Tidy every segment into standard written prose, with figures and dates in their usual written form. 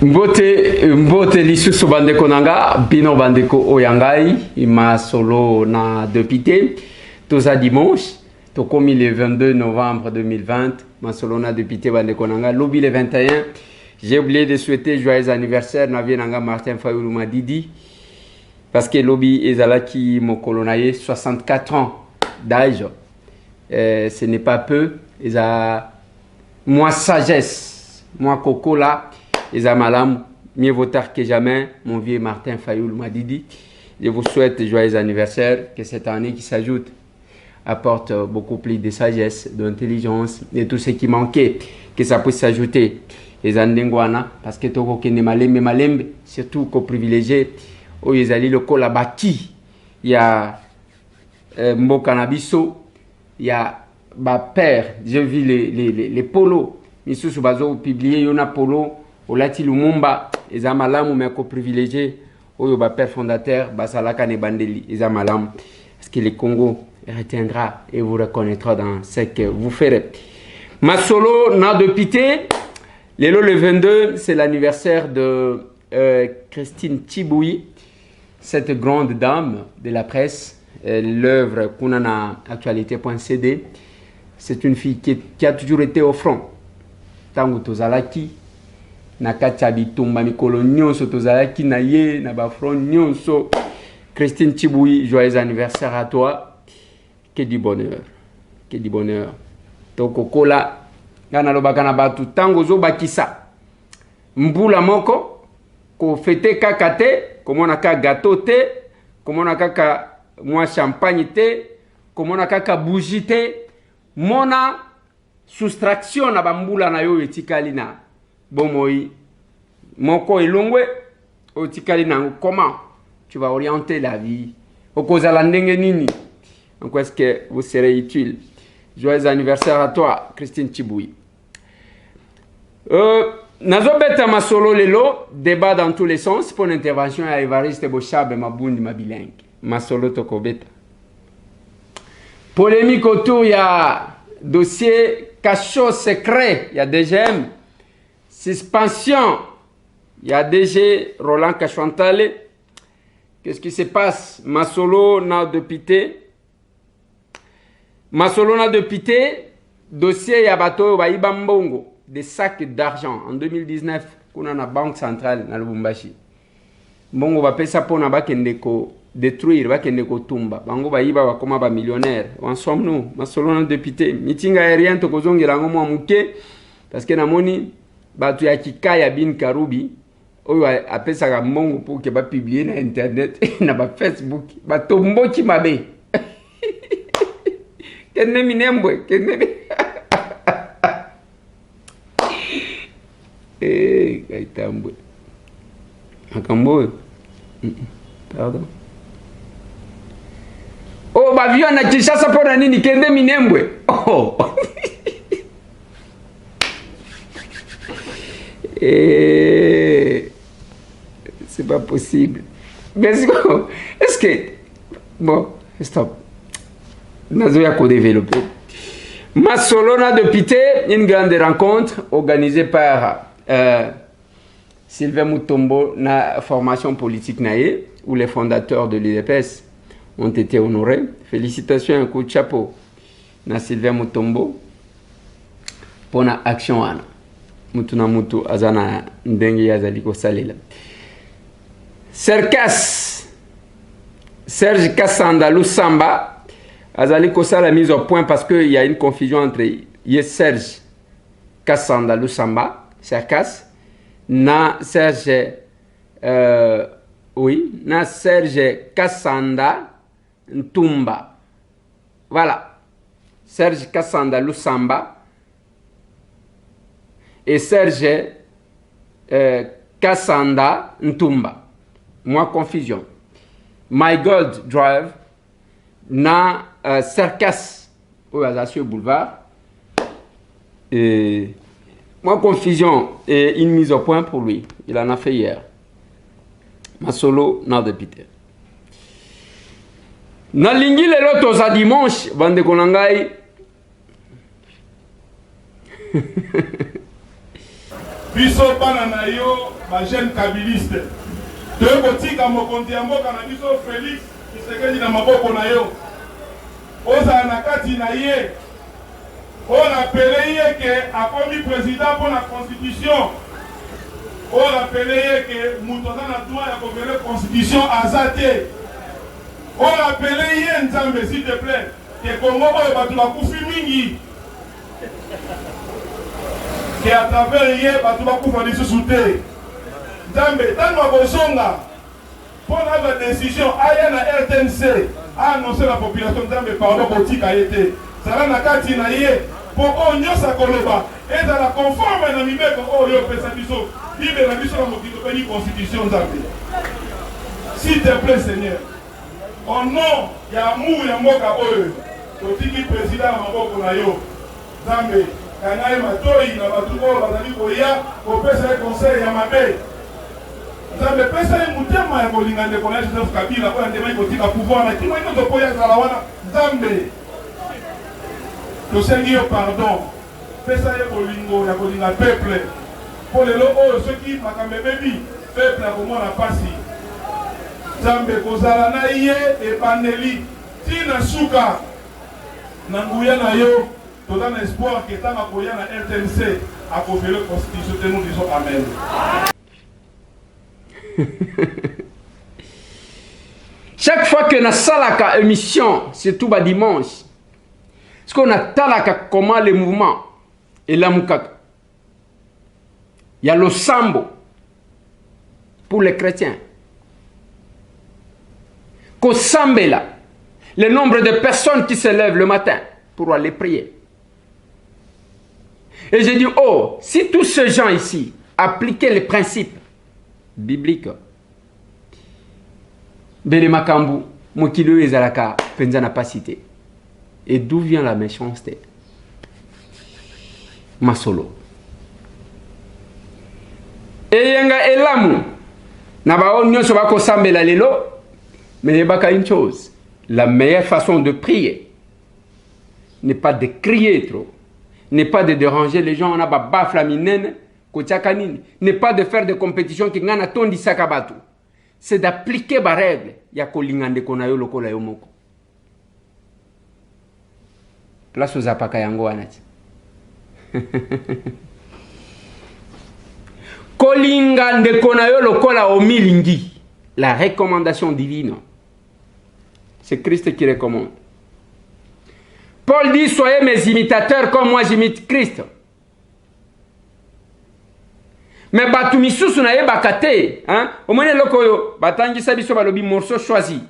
Mbote lisusu bandeko nanga bino bandeko oyangai ma solo na député toza dimanche to komi le 22 novembre 2020 ma solo na député bandeko nanga lobi le 21. J'ai oublié de souhaiter joyeux anniversaire na vie nanga Martin Fayulu Madidi parce que lobi ezalaki mokolo na ye 64 ans d'âge. Ce n'est pas peu, eza moi sagesse, moi coco là. Les amalam, mieux vaut tard que jamais, mon vieux Martin Fayulu Madidi. Je vous souhaite joyeux anniversaire, que cette année qui s'ajoute apporte beaucoup plus de sagesse, d'intelligence et tout ce qui manquait, que ça puisse s'ajouter. Les Andengwana, parce que tout le malembe, surtout qu'au privilégié, où ils allaient le col bâti, il y a Mbokanabiso, il y a ma père, j'ai vu les polos, mais sous ce bateau publié, il y en a polo. Olati Lumumba, eza malamu meko privilégié, oyo ba père fondateur, basalaka ne bandeli, eza malamu. Parce que le Congo retiendra et vous reconnaîtra dans ce que vous ferez. Masolo na de pité, le 22, c'est l'anniversaire de Christine Tchiboui, cette grande dame de la presse, l'œuvre qu'on a à actualité.cd. C'est une fille qui a toujours été au front. Tango Tozalaki, na kati ya bitumba mikolo nyonso tozalaki na ye na ba front nyonso. Christine Tchiboui, joyeux anniversaire à toi. Que du bonheur, que du bonheur. Toko kola ngana lobaka na batu tango zo bakisa mbula moko ko fete kaka te, komona ka gâteau te, komona kaka mwa champagne te, komona kaka bougie te, mona soustraction na bambula na yo etikali na bomoi moko elongwe otikali na comment tu vas orienter la vie okozala ndenge nini. Donc est-ce que vous serez utile? Joyeux anniversaire à toi Christine Tchiboui. Nazobeta masolo lelo débat dans tous les sens pour l'intervention à Evariste Bochabe Mabundi Mabilengi masolo tokobeta polémique autour ya dossier cachot secret, il y a DGM. Suspension, il y a DG Roland Kachwantale. Qu'est-ce qui se passe? Masolo na député. Masolo na député. Dossier Yabato Baïba Mbongo. Des sacs d'argent en 2019. Kuna na Banque Centrale na Lubumbashi. Mbongo va pesa pona bakende ko détruire, bakende ko tumba. Bango Baïba va koma ba millionnaire. En somme nous, Masolo na député. Meeting aérien to kozongela ngomo amuke. Parce que na moni batu ya kikaya bin karubi oyo apesaka mbongo pour que ba publier na internet na ba Facebook ba tomboki mabe kenne minembwe kenne kaitambwe akambo pardon oh ba vio na Kinshasa pona nini kenne minembwe oh c'est pas possible. Mais est-ce que... Bon, stop. Nazoya ko développer. Masolona de Pité, une grande rencontre organisée par Sylvain Mutombo, na formation politique naïe, où les fondateurs de l'UDPS ont été honorés. Félicitations, un coup de chapeau na Sylvain Mutombo pour la action ana. Mutu na mutu azana ndenge yazali ko salela. Serge Kassanda Lusamba azali ko sala mise au point parce que il y a une confusion entre Serge Kassanda Lusamba, Serkas, na Serge oui, na Serge Kassanda Ntumba. Voilà. Serge Kassanda Lusamba et Serge Kassanda Ntumba. Moi, confusion. My Gold Drive na Serkas au Azasio Boulevard. Et moi, confusion et une mise au point pour lui. Il en a fait hier. Ma solo na député. Na lingi lelo toza dimanche, bande konangai. biso bana na yo ba jeune kabiliste toyoko tika mokonzi ya mboka na biso Félix Tshisekedi na maboko na yo ozala na kati na ye on appelé ye ke akomi président pour la constitution on appelé ye ke mutu aza na droit ya kovele constitution aza te on appelé ye nzambe s'il te plaît ke Congo oyo bato bakufi mingi que à travers hier, tu vas pouvoir les soutenir. Nzambe, tant bozonga pour la décision, aya na RTNC a annoncé la population Nzambe pardon politique a été. Ça va na kati na ye pour onyo sa koloba et dans la conforme na mibeko oyo pesa biso. Bible na biso na mokito pe ni constitution Nzambe. S'il te plaît Seigneur. Au nom ya mu ya mboka oyo, totiki président maboko na yo. Nzambe Kanaï Matoi, na Batuko, Bazali Koya, Kopesa conseil ya mabe. Nzambe pesa ye mutema ya kolinga ndeko na Joseph Kabila kwa ndema kotika pouvoir na kimo ino tokoya zala wana Nzambe. Tosengi yo pardon. Pesa ye kolingo ya kolinga peuple. Pour lelo oyo soki makambe bebi peuple akomona pasi. Nzambe kozala na ye ebandeli tina suka na nguya na yo. Nous avons espoir que tant que la RTNC a conféré la constitution, nous disons Amen. Chaque fois que nous avons une émission, c'est tout bas dimanche. Parce qu'on a talaka comment les mouvements et la moukaka. Il y a le sambo pour les chrétiens. Qu'au sambe là, le nombre de personnes qui se lèvent le matin pour aller prier. Et j'ai dit, oh, si tous ces gens ici appliquaient les principes bibliques, Bele Makambu, Mokilo et Zalaka, Penza n'a pas cité. Et d'où vient la méchanceté? Masolo. Et Yanga Elamu, Nabao Nyoso Bako Sambela Lelo, mais il y a une chose, la meilleure façon de prier n'est pas de crier trop. N'est pas de déranger les gens, on a baf la minene, n'est pas de faire des compétitions qui n'ont pas de sakabatu. C'est d'appliquer les règles. Il y a kolingande konayo lokola yomoko. Place aux apaka yango anati. Kolingande konayo lokola omilingi. La recommandation divine. C'est Christ qui recommande. Paul dit, soyez mes imitateurs comme moi j'imite Christ. Mais batumi susu na ye bakate, hein? Au moins loko yo, batangi sabiso balobi morceau choisi.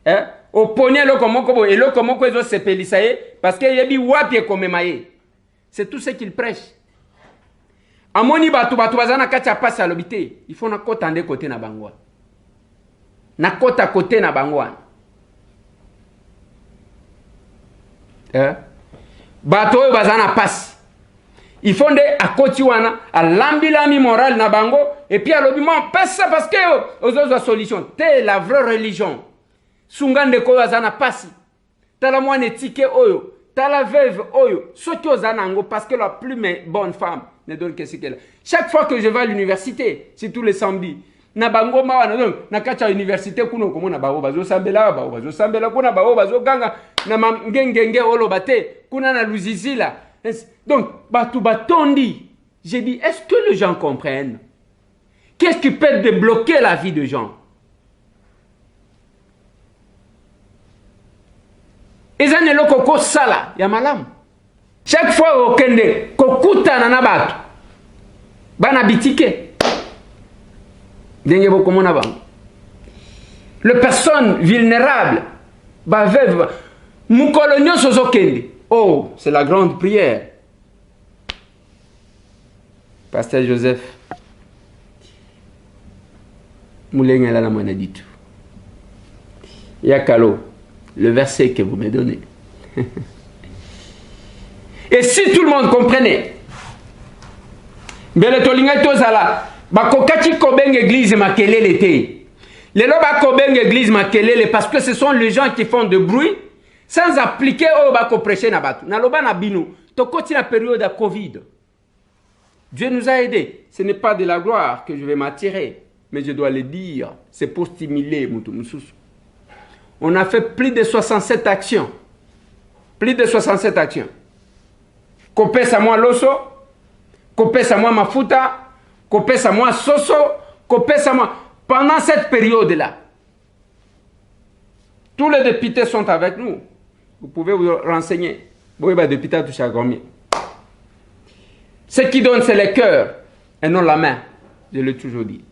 Hein? Au poney loko moko bo, et loko moko ezo sepelisa ye, parce que yebi wapi komema ye. C'est tout ce qu'il prêche. Amoni batu bazana kati ya pasi alobite, il faut na kota ande côté na bangwa. Na kota côté na bangwa. Bato oyo bazana passe. Il faut à kotiwana à l'ambilami moral na bango et puis à l'obiment passe ça parce que aux autres solutions. C'est la vraie religion. Sungande ko bazana passe. Tala mwana tike oyo, tala veuve oyo, soki ozana ngo parce que la plus bonne femme ne donne que ce qu'elle a. Chaque fois que je vais à l'université, c'est tous les samedis. Na bango mawana na kacha université kuno komona bawo bazo sambela kuna bawo bazo ganga na ngengenge olobate kuna na luzizila. Donc batu batondi, j'ai dit est-ce que les gens comprennent? Qu'est-ce qui peut débloquer la vie de gens? Ezane loko ko sala ya malamu. Chaque fois okende kokuta na batu bana bitike. Les personnes vulnérables, oh, c'est la grande prière. Pasteur Joseph, Yakalo, le verset que vous me donnez. Et si tout le monde comprenait, bakokati kobeng église makelele te. Lelo bakobeng église makelele parce que ce sont les gens qui font de bruit sans appliquer au bako prêcher na batu. Na loba na binu, tokoti na période de Covid. Dieu nous a aidés. Ce n'est pas de la gloire que je vais m'attirer, mais je dois le dire. C'est pour stimuler Mutumusous. On a fait plus de 67 actions. Plus de 67 actions. Kopesa moi loso, kopesa moi mafuta, kopesa moi soso, kopesa moi. Pendant cette période-là, tous les députés sont avec nous. Vous pouvez vous renseigner. Ce qui donne, c'est le cœur et non la main. Je l'ai toujours dit.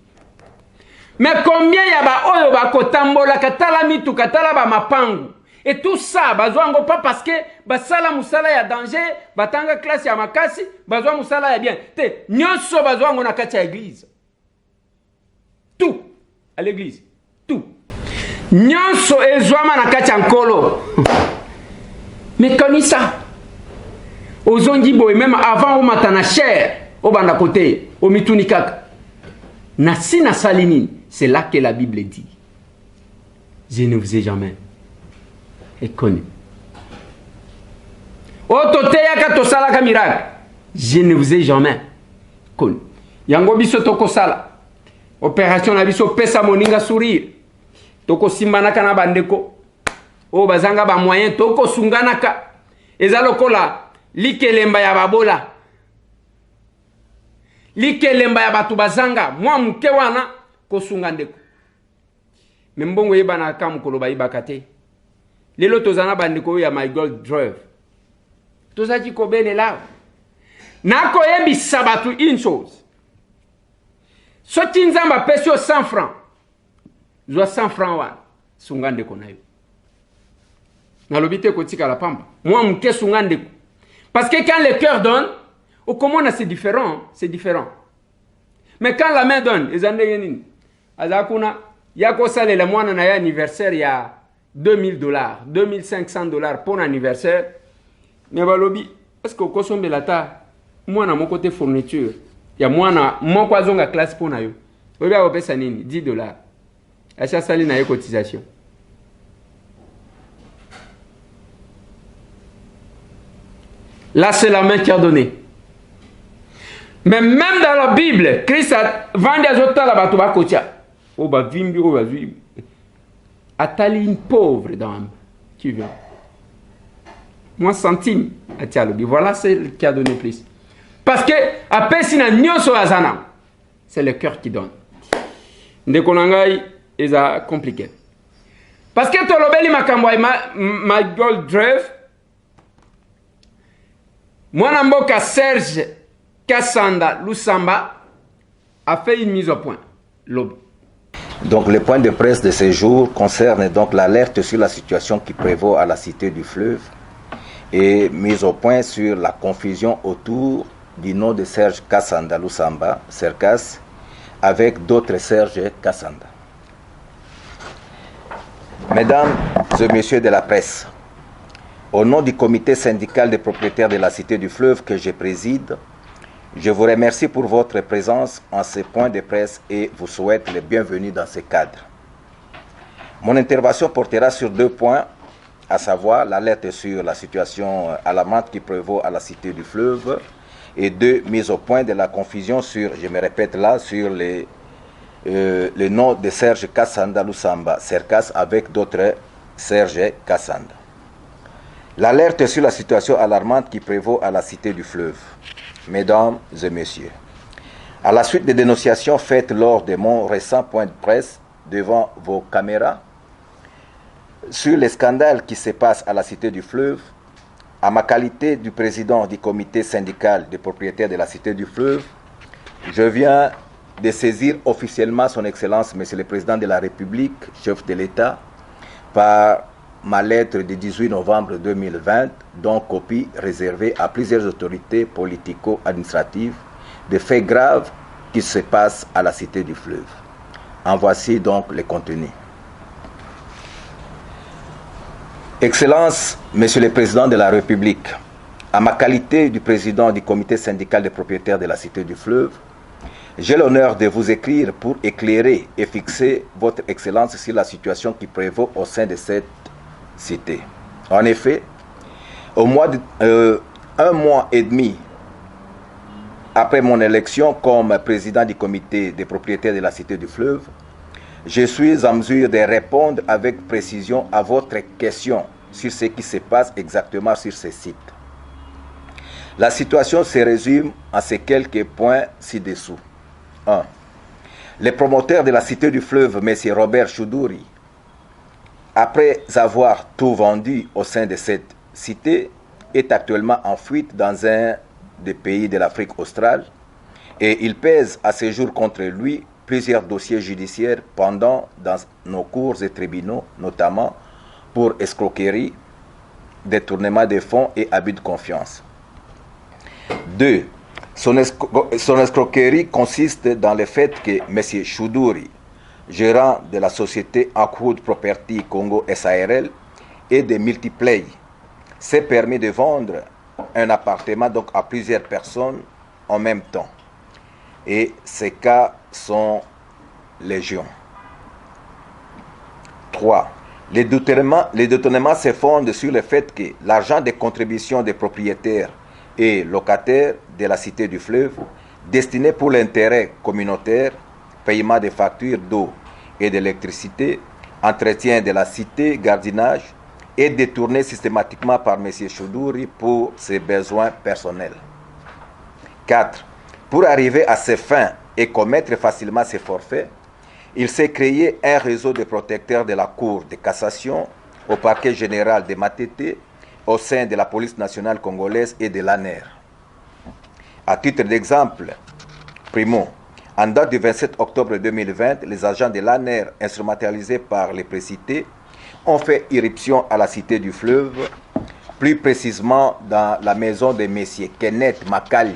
Mais combien il y a oyo bakotambola katala mitu katala ba mapangu. Et tout ça, bazwango pas parce que basala musala ya danger, batanga classe ya makasi, bazwa musala ya bien. Te nyonso bazwango na kati ya église. Tout à l'église. Tout. Nyonso ezwama na kati ya nkolo. Mais comme ça, aux ondibo et même avant au matana cher, au banda côté, au mitunikak, nasina salini, c'est là que la Bible dit. Je ne vous ai jamais connu. Au toteya kato sala ka miracle, je ne vous ai jamais connu. Yango biso toko sala. Opération na biso pesa moninga sourire. Toko simbanaka na bandeko. O bazanga ba moyen toko sunganaka. Eza lokola likelemba ya babola. Likelemba ya batu bazanga mwa mke wana ko sungandeko. Membongo yeba na kam koloba yibaka te. Lelo tozana bandeko ya My Gold Drive. Tozaki ko bene la. Nako yebi sabatu une chose. Soti nzamba pesio 100 francs. Zwa 100 francs wana sungandeko na yo. Nalobite kotika la pamba. Moi mke sungandeko. Parce que quand le cœur donne, au comment c'est différent, c'est différent. Mais quand la main donne, ezande yenini. Azakuna yako sale la mwana na ya anniversaire ya $2000, $2500 pour anniversaire. Mais balobi, est-ce que kosombe la ta mwana mon côté fourniture. Ya mwana mon kwazonga classe pour na yo. Obi a opesa nini $10. Acha sali na yo cotisation. Là, c'est la main qui a donné. Mais même dans la Bible, Christ a vendu à Zota la batuba kotia. Oh, bah, vimbi, oh, bah, vimbi. Atali une pauvre dame qui vient. Moi, centime, atialobi. Voilà celle qui a donné plus. Parce que, à Pessina, nyoso azana, c'est le cœur qui donne. Ndekonangai, c'est compliqué. Parce que tolobeli makamboy My Gold Drive. Mwanamboka Serge Kassanda Lusamba a fait une mise au point. Donc le point de presse de ce jour concerne donc l'alerte sur la situation qui prévaut à la cité du fleuve et mise au point sur la confusion autour du nom de Serge Kassanda Lusamba, Serkas, avec d'autres Serge Kassanda. Mesdames et messieurs de la presse, au nom du comité syndical des propriétaires de la cité du fleuve que je préside, je vous remercie pour votre présence en ce point de presse et vous souhaite le bienvenu dans ce cadre. Mon intervention portera sur 2 points, à savoir l'alerte sur la situation alarmante qui prévaut à la cité du fleuve et 2, mise au point de la confusion sur, je me répète là, sur le nom de Serge Kassanda Lusamba, Serkas, avec d'autres Serge Kassanda. L'alerte sur la situation alarmante qui prévaut à la cité du fleuve. Mesdames et messieurs, à la suite des dénonciations faites lors de mon récent point de presse devant vos caméras sur les scandales qui se passent à la cité du fleuve, à ma qualité du président du comité syndical des propriétaires de la cité du fleuve, je viens de saisir officiellement son Excellence, Monsieur le Président de la République, chef de l'État, par ma lettre du 18 novembre 2020, dont copie réservée à plusieurs autorités politico-administratives de faits graves qui se passent à la cité du fleuve. En voici donc le contenu. Excellence, Monsieur le Président de la République, à ma qualité du président du comité syndical des propriétaires de la cité du fleuve, j'ai l'honneur de vous écrire pour éclairer et fixer votre Excellence sur la situation qui prévaut au sein de cette cité. En effet, un mois et demi après mon élection comme président du comité des propriétaires de la Cité du Fleuve, je suis en mesure de répondre avec précision à votre question sur ce qui se passe exactement sur ces sites. La situation se résume en ces quelques points ci-dessous. 1. Les promoteurs de la Cité du Fleuve, M. Robert Choudouri, après avoir tout vendu au sein de cette cité, est actuellement en fuite dans un des pays de l'Afrique australe et il pèse à ce jour contre lui plusieurs dossiers judiciaires pendant dans nos cours et tribunaux, notamment pour escroquerie, détournement des fonds et abus de confiance. 2. Son escroquerie consiste dans le fait que M. Choudouri, gérant de la société Akwood Property Congo SARL et de Multiplay, s'est permis de vendre un appartement donc à plusieurs personnes en même temps. Et ces cas sont légion. 3. Les détournements se fondent sur le fait que l'argent des contributions des propriétaires et locataires de la Cité du Fleuve, destiné pour l'intérêt communautaire, paiement des factures d'eau et d'électricité, entretien de la cité, gardiennage, est détourné systématiquement par M. Choudouri pour ses besoins personnels. 4. Pour arriver à ses fins et commettre facilement ses forfaits, il s'est créé un réseau de protecteurs de la Cour de cassation au parquet général de Matete, au sein de la police nationale congolaise et de l'ANER. À titre d'exemple, primo, en date du 27 octobre 2020, les agents de l'ANER, instrumentalisés par les précités, ont fait irruption à la Cité du Fleuve, plus précisément dans la maison de M. Kenneth Makali,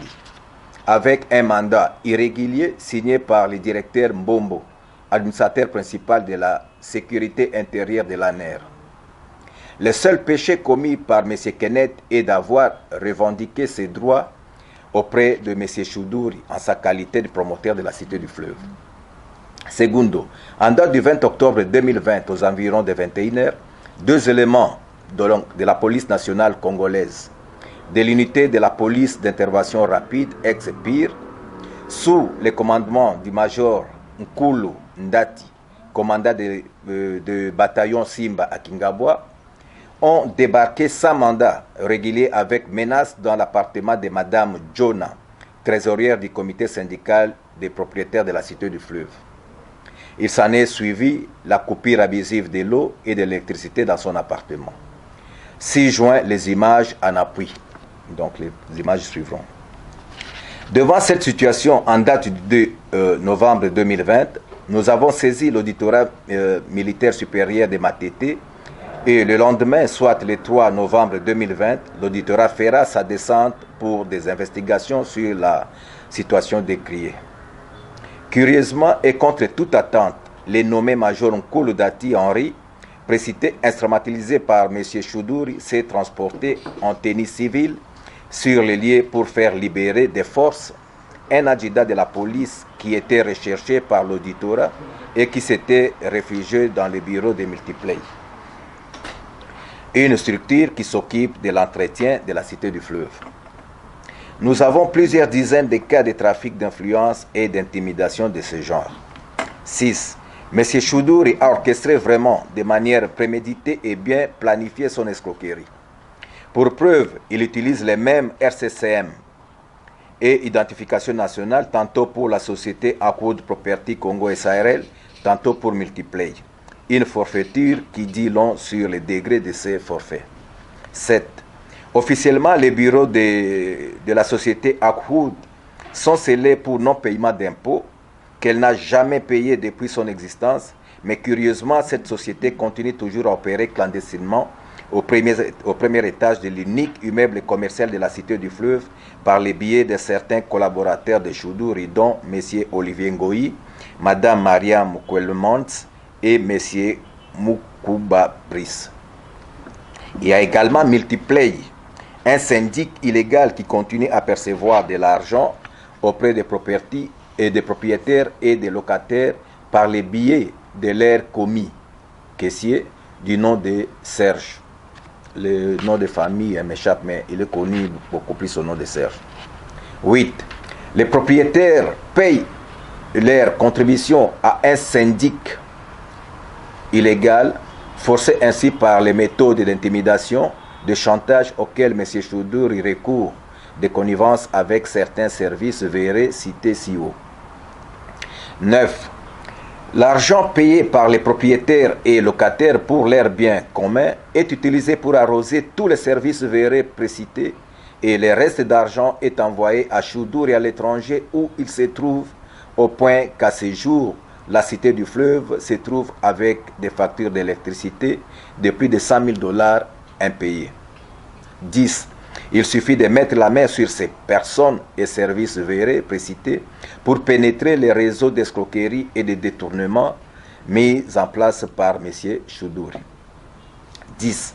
avec un mandat irrégulier signé par le directeur Mbombo, administrateur principal de la sécurité intérieure de l'ANER. Le seul péché commis par M. Kenneth est d'avoir revendiqué ses droits auprès de M. Choudouri en sa qualité de promoteur de la Cité du Fleuve. Segundo, en date du 20 octobre 2020, aux environs de 21h, 2 éléments de la police nationale congolaise, de l'unité de la police d'intervention rapide, ex-PIR, sous le commandement du major Nkulu Ndati, commandant de bataillon Simba à Kingabwa, ont débarqué sans mandat régulier avec menace dans l'appartement de Mme Jonah, trésorière du comité syndical des propriétaires de la Cité du Fleuve. Il s'en est suivi la coupure abusive de l'eau et de l'électricité dans son appartement. 6 juin, les images en appui. Donc les images suivront. Devant cette situation, en date du 2 novembre 2020, nous avons saisi l'auditorat militaire supérieur de Matete et le lendemain, soit le 3 novembre 2020, l'auditorat fera sa descente pour des investigations sur la situation décriée. Curieusement et contre toute attente, les nommés major Nkulu Dati Henri, précité instrumentalisé par M. Choudouri, s'est transporté en tenue civile sur les lieux pour faire libérer des forces un adjudant de la police qui était recherché par l'auditorat et qui s'était réfugié dans le bureau de Multiplay, une structure qui s'occupe de l'entretien de la Cité du Fleuve. Nous avons plusieurs dizaines de cas de trafic d'influence et d'intimidation de ce genre. 6. M. Choudouri a orchestré vraiment de manière préméditée et bien planifié son escroquerie. Pour preuve, il utilise les mêmes RCCM et identification nationale, tantôt pour la société Akwood Property Congo SARL, tantôt pour Multiplay. Une forfaiture qui dit long sur le degré de ces forfaits. 7. Officiellement, les bureaux de la société Akwood sont scellés pour non-paiement d'impôts qu'elle n'a jamais payé depuis son existence, mais curieusement, cette société continue toujours à opérer clandestinement au premier étage de l'unique immeuble commercial de la Cité du Fleuve par les biais de certains collaborateurs de Choudouri, dont M. Olivier Ngoï, Mme Mariam Kwelmont et M. Moukouba Brice. Il y a également Multiplay, un syndic illégal qui continue à percevoir de l'argent auprès des propriétaires et des locataires par les biais de leur commis caissier du nom de Serge. Le nom de famille m'échappe, mais il est connu beaucoup plus au nom de Serge. 8. Les propriétaires payent leur contribution à un syndic illégal, forcé ainsi par les méthodes d'intimidation, de chantage auxquelles M. Choudouri recourt, de connivence avec certains services verrés cités ci haut. 9. L'argent payé par les propriétaires et locataires pour leurs biens communs est utilisé pour arroser tous les services verrés précités et le reste d'argent est envoyé à Choudouri à l'étranger où il se trouve, au point qu'à ce jour, la cité du fleuve se trouve avec des factures d'électricité de plus de 100 000 $ impayées. 10. Il suffit de mettre la main sur ces personnes et services verrés précités pour pénétrer les réseaux d'escroquerie et de détournement mis en place par M. Choudouri. 10.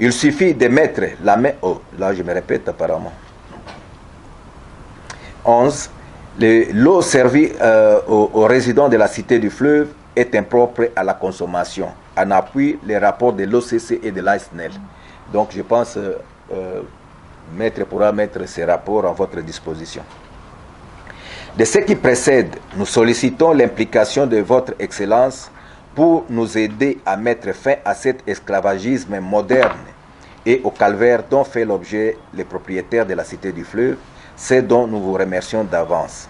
Il suffit de mettre la main... Oh, là je me répète apparemment. 11. L'eau servie aux résidents de la cité du fleuve est impropre à la consommation. En appui, les rapports de l'OCC et de l'ASNEL. Donc je pense... Maître pourra mettre ces rapports à votre disposition. De ce qui précède, nous sollicitons l'implication de votre Excellence pour nous aider à mettre fin à cet esclavagisme moderne et au calvaire dont fait l'objet les propriétaires de la cité du fleuve, c'est dont nous vous remercions d'avance.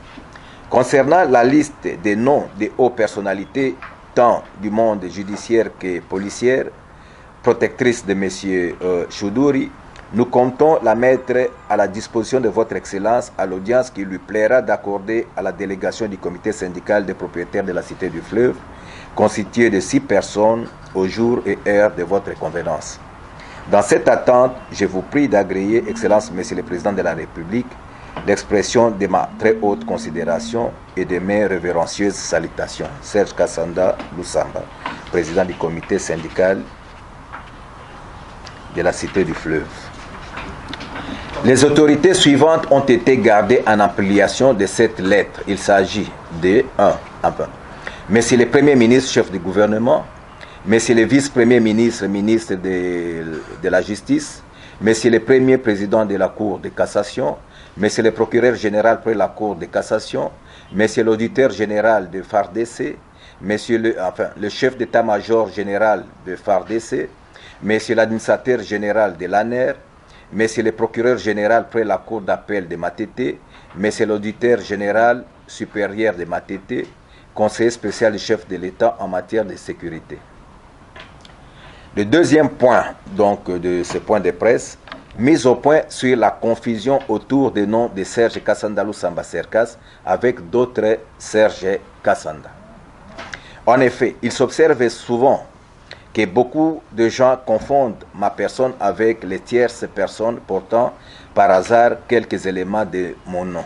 Concernant la liste des noms des hautes personnalités, tant du monde judiciaire que policière, protectrice de M. Choudouri, nous comptons la mettre à la disposition de votre Excellence à l'audience qui lui plaira d'accorder à la délégation du comité syndical des propriétaires de la cité du fleuve, constituée de 6 personnes au jour et heure de votre convenance. Dans cette attente, je vous prie d'agréer, Excellence, Monsieur le Président de la République, l'expression de ma très haute considération et de mes révérencieuses salutations. Serge Kassanda Lusamba, président du comité syndical de la cité du fleuve. Les autorités suivantes ont été gardées en application de cette lettre. Il s'agit de 1. Monsieur le Premier ministre, chef du gouvernement, Monsieur le Vice-Premier ministre, ministre de la Justice, Monsieur le Premier Président de la Cour de cassation, Monsieur le Procureur général près la Cour de cassation, Monsieur l'Auditeur général de FARDC, Monsieur le chef d'état-major général de FARDC, Monsieur l'administrateur général de l'ANER, Monsieur le procureur général près la cour d'appel de Matete, Monsieur l'auditeur général supérieur de Matete, conseiller spécial du chef de l'État en matière de sécurité. Le deuxième point donc de ce point de presse, mise au point sur la confusion autour des noms de Serge Kassanda Lusamba Serkas avec d'autres Serge Kassanda. En effet, il s'observe souvent que beaucoup de gens confondent ma personne avec les tierces personnes portant par hasard quelques éléments de mon nom.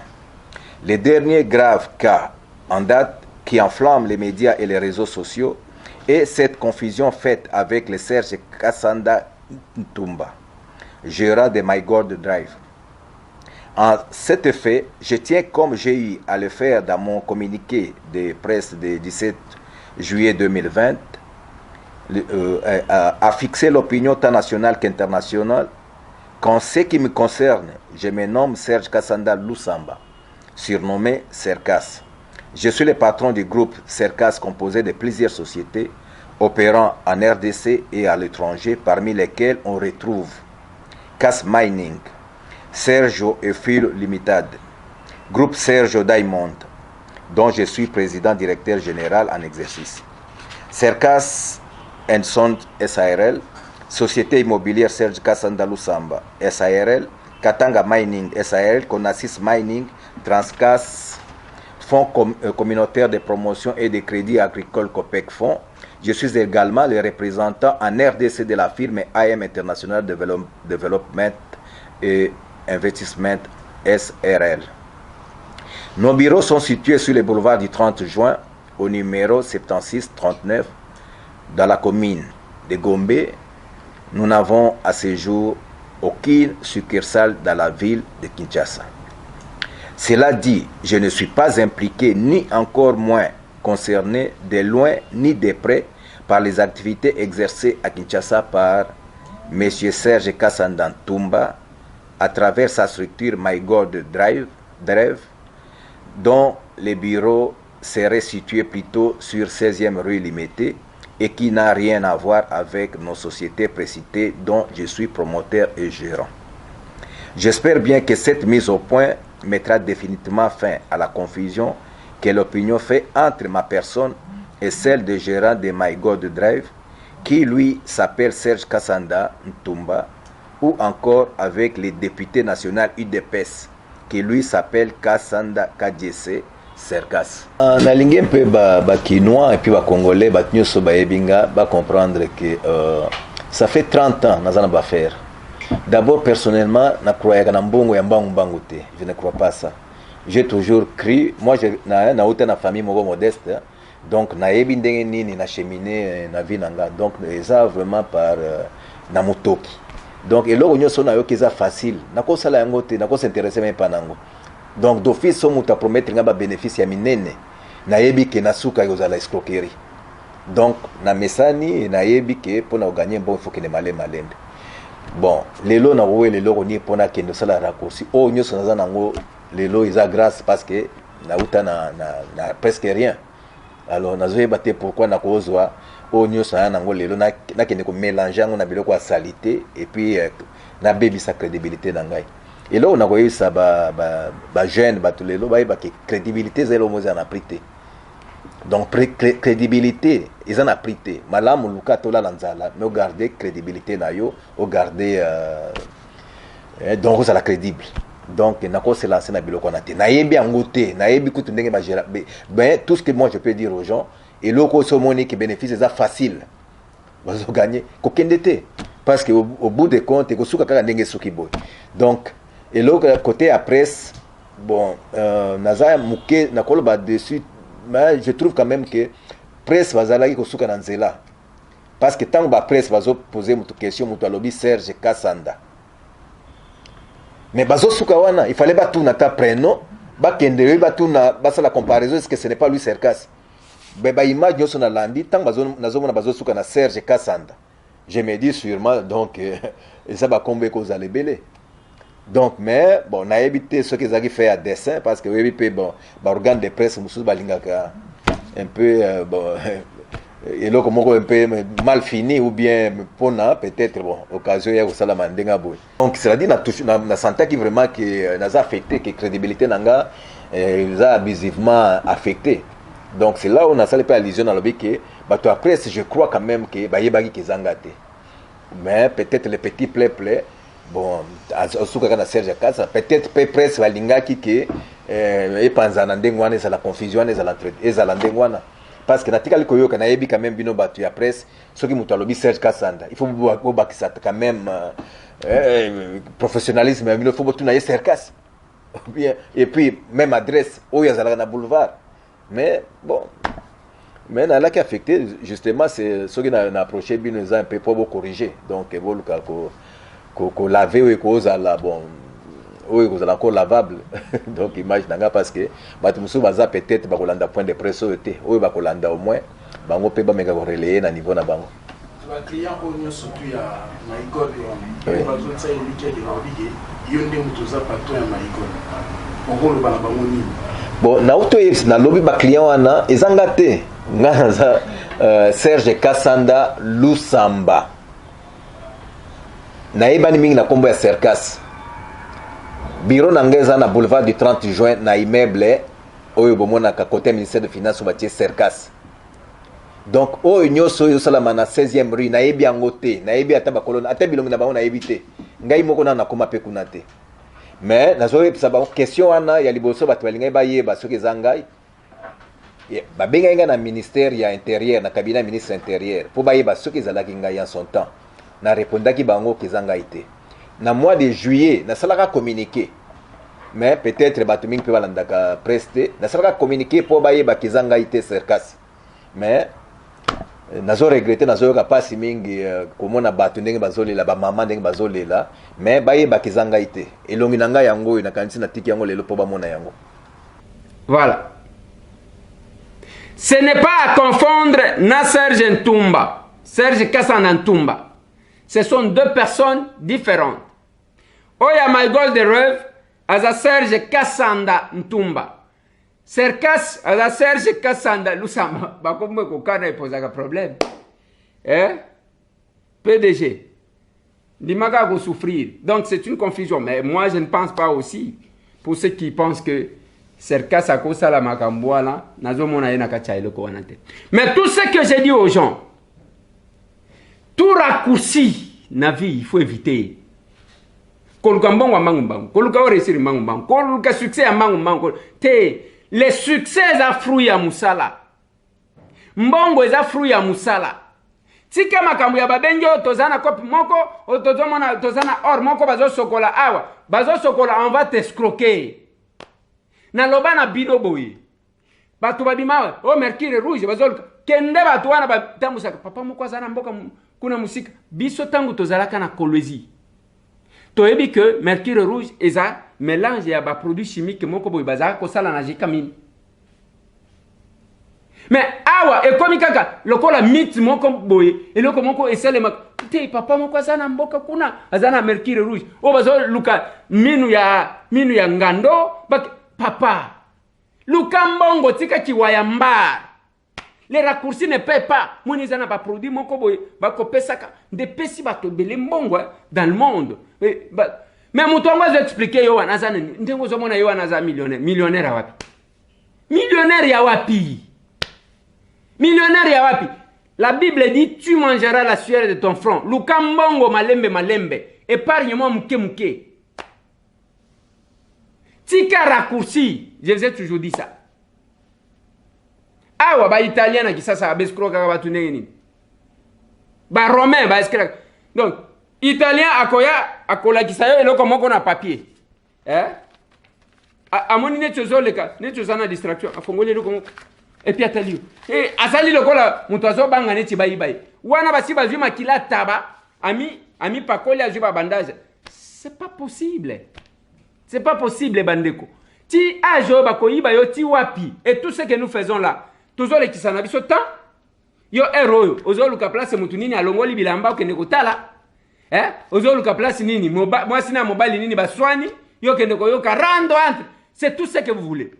Les derniers graves cas en date qui enflamment les médias et les réseaux sociaux est cette confusion faite avec le Serge Kassanda Ntumba, gérant de My God Drive. En cet effet, je tiens comme j'ai eu à le faire dans mon communiqué de presse du 17 juillet 2020, à fixer l'opinion tant nationale qu'internationale qu'en ce qui me concerne, je me nomme Serge Kassanda Lusamba, surnommé Serkas. Je suis le patron du groupe Serkas composé de plusieurs sociétés opérant en RDC et à l'étranger, parmi lesquelles on retrouve Cass Mining, Sergio et Phil Limited, groupe Sergio Diamond, dont je suis président directeur général en exercice. Serkas & Sons SARL, Société immobilière Serge Kassanda Lusamba SARL, Katanga Mining SARL, Conasys Mining, Transcas, Fonds communautaire de promotion et de crédit agricole COPEC Fonds. Je suis également le représentant en RDC de la firme AM International Development et Investissement SRL. Nos bureaux sont situés sur le boulevard du 30 juin au numéro 7639 dans la commune de Gombe. Nous n'avons à ce jour aucune succursale dans la ville de Kinshasa. Cela dit, je ne suis pas impliqué ni encore moins concerné de loin ni de près par les activités exercées à Kinshasa par M. Serge Kassanda Ntumba à travers sa structure My God Drive, dont les bureaux seraient situés plutôt sur 16e rue Limété et qui n'a rien à voir avec nos sociétés précitées dont je suis promoteur et gérant. J'espère bien que cette mise au point mettra définitivement fin à la confusion que l'opinion fait entre ma personne et celle de gérant de My God Drive, qui lui s'appelle Serge Kassanda Ntumba, ou encore avec le député national UDPS, qui lui s'appelle Kassanda Kadjese Serkas. Nalingi un peu Kinois et puis Congolais, Nyonso Bayebinga, comprendre que ça fait 30 ans que nous avons faire. D'abord, personnellement, je ne crois pas ça. J'ai toujours cru, moi j'ai une famille modeste, donc na cheminé na vie nanga, donc ça vraiment par namutoki. Donc et là on sont na yo qui facile, nako sala yango te, nako s'intéresser même pas nango. Donc d'office on muta promettre ngaba bénéfice ya minene. Na yebi ke nasuka yo la escroquerie. Donc na mesani na yebi ke pour na gagner bon il faut que les malais malende. Bon, lelo na wowe lelo ko ni pona ke no sala raccourci. Oh nyoso na zanango lelo isa grâce parce que na uta na presque rien. Alors nazoye baté pourquoi na kozwa oh nyoso na nango lelo na kende ko mélanger ngo na biloko ya salité et puis na bebi sa crédibilité na ngai. Et là on a voyé ça ba jeune ba tout lelo ba ke crédibilité zelo moza na prité. Donc crédibilité ils en a prité. Malamu luka tola lanzala mais garder crédibilité na yo, au garder donc ça la crédible. Donc nako se lancer na biloko na te. Na yebi angote, na yebi kutu ndenge ba gérer. Ben tout ce que moi je peux dire aux gens et loko so moni qui bénéficie ça facile. Bazo gagner ko kendete parce que au bout des comptes ko suka kaka ndenge suki boy. Donc et l'autre côté à presse bon naza muke nakolo ba dessus mais je trouve quand même que presse bazalaki ko suka na nzela parce que tant ba presse bazo poser mutu question mutu alobi Serge Kassanda mais bazo suka wana il fallait ba tout na ta prénom ba kende ba tout na ba la comparaison est-ce que ce n'est pas lui Serkas ba image yo sona landi tant bazo nazo mona bazo suka na Serge Kassanda je me dis sûrement donc et ça va combien cause à lebele. Donc mais bon na évité ce qu'ils arrivent fait à dessin parce que oui bon organe de presse mususu balingaka un peu bon et là comme un peu mal fini ou bien pona peut-être bon occasion ya kosala mandenga boy. Donc cela dit na santé qui vraiment que n'a affecté que crédibilité nanga ils a abusivement affecté. Donc c'est là où on a salé pas allusion dans le but que bato la presse je crois quand même que ba yebaki kezangate. Mais peut-être les petits play bon asuka na Serge Kassa peut-être presse balingaki que et panzana ndengwana ça la confusion et ça l'endengwana parce que natika likoyo kana yebi quand même bino batu ya presse soki mutu alobi Serge Kassanda il faut bakisa quand même professionnalisme il faut tout na Serkas bien et puis même adresse oya zala na boulevard mais bon mais là qui affecté justement c'est soki na approché bino un peu pour corriger donc evoluka ko laver ou ko zala bon oui vous allez encore lavable donc image nanga parce que batu musu baza peut-être ba kolanda point de presse oté oui ba kolanda au moins bango pe ba meka ko relayer na niveau na bango ba client onyo surtout ya Maïgol et ba zo tsaye liké de lobige yonde mutu za pato ya Maïgol okolo bana bango ni bon na auto na lobby ba client wana ezanga te ngana za Serge Kassanda Lusamba na ebani mingi na kombo ya Serkas bureau nangeza na boulevard du 30 juin na immeuble oyo bomona ka côté ministère de finances batie Serkas. Donc oyo nyoso yo sala na 16e rue na yebi angote na yebi ata bakolona ata bilongi na bango na yebite ngai moko na koma pe kunate mais nazo yebisa ba question wana ya liboso batu balinga ba yeba soki zangai ba benga nga na ministère ya intérieur na cabinet ministre intérieur pour ba yeba soki zalaki ngai en son temps na répondaki bango kezanga ite na mois de juillet na salaka communiqué mais peut-être batuming pe balandaka preste na salaka communiqué pour bayeba kezanga ite Serkas mais nazo regretter nazo yoka pasi mingi komona batu ndenge bazolela ba mama ndenge bazolela mais bayeba kezanga ite elongi nanga yango na kanisi na tiki yango lelo po bamona yango. Voilà, ce n'est pas à confondre na Serge Ntumba Serge Kassanda Ntumba. Ce sont deux personnes différentes. Oya Maïgol de Rêve, Aza Serge Kassanda Ntumba. Cercas, à Serge Kassanda, Lusama, Bakoumé Kokana pose un problème. Hein? PDG. Dimaga va souffrir. Donc c'est une confusion. Mais moi je ne pense pas aussi. Pour ceux qui pensent que Cercas a cause la Makamboa là, Nazomona Yenaka Tchaïlo Kowanate. Mais tout ce que j'ai dit aux gens, tout raccourci, Navi, il faut éviter. Kolukambon wa mangumbang, koluka resiri mangumbang, koluka succès à mangumbang, les succès à fruit à musala. Mbongo est à fruit à musala. Tika makambu ya babenjo tozana kopi moko, otozomona tozana or moko bazo sokola awa, bazo sokola on va t'escroquer. Na loba na bino boyi. Batu babima o mercure rouge bazo kende batu wana batambusa papa moko zana mboka kuna musika biso tangu tozalaka na kolwezi. Toyebi que mercure rouge est un mélange de produits chimiques moko boy bazaka ko sala na jikamine. Mais awa et comme kaka lokola mythe moko boy et loko moko esele mak te papa moko azana mboka kuna azana mercure rouge o bazo luka minu ya ngando bak papa luka mbongo tika kiwaya mbar. Les raccourcis ne paient pas. Moi, ils n'ont pas produit mon coboy. Des pessi bateaux de l'embongo dans le monde. Mais mon tour, moi, je vais expliquer. Yo, Nazan, n'tengo zomona yo Nazan millionnaire. Millionnaire à wapi. Millionnaire ya wapi. Millionnaire ya wapi. La Bible dit tu mangeras la sueur de ton front. Lukambongo malembe malembe. Épargne-moi mouke mouke. Tika raccourci. Je vous ai toujours dit ça. Awa ba italien na kisasa abeskro kaka batu nini ba romain ba eskra donc italien akola kisayo eloko moko na papier amoni ne tozoleka ne tozana distraction afongoli eloko et puis atali et asali lokola muto azobanga neti bayibayi wana basi bazwi makila taba ami pakoli azwi ba bandage c'est pas possible bandeko ti ajo bakoyiba yo ti wapi et tout ce que nous faisons là toujours les kisana biso temps yo héros ozo luka place mutu nini alongoli bilamba okende kotala ozo luka place nini moi sina mobile nini baswani yo kende ko yo karando entre c'est tout ce que vous voulez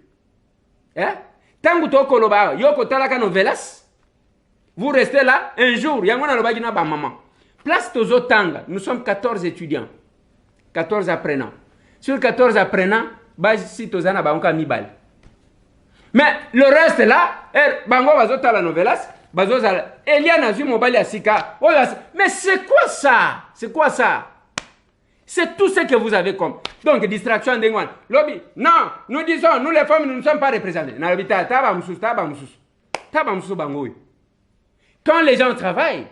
tangu to koloba yo kotala ka novelas vous restez là un jour yango na lobaki na ba maman place tozo tanga nous sommes 14 étudiants 14 apprenants sur 14 apprenants basi tozana ba onka mibale. Mais le reste là, bango bazota la novelas, bazozala Eliana zu mobile asika. Mais c'est quoi ça? C'est tout ce que vous avez comme. Donc distraction d'engwan. Lobby. Non, nous disons nous les femmes nous ne sommes pas représentées. Na lobby taba mususu. Taba mususu bango. Quand les gens travaillent,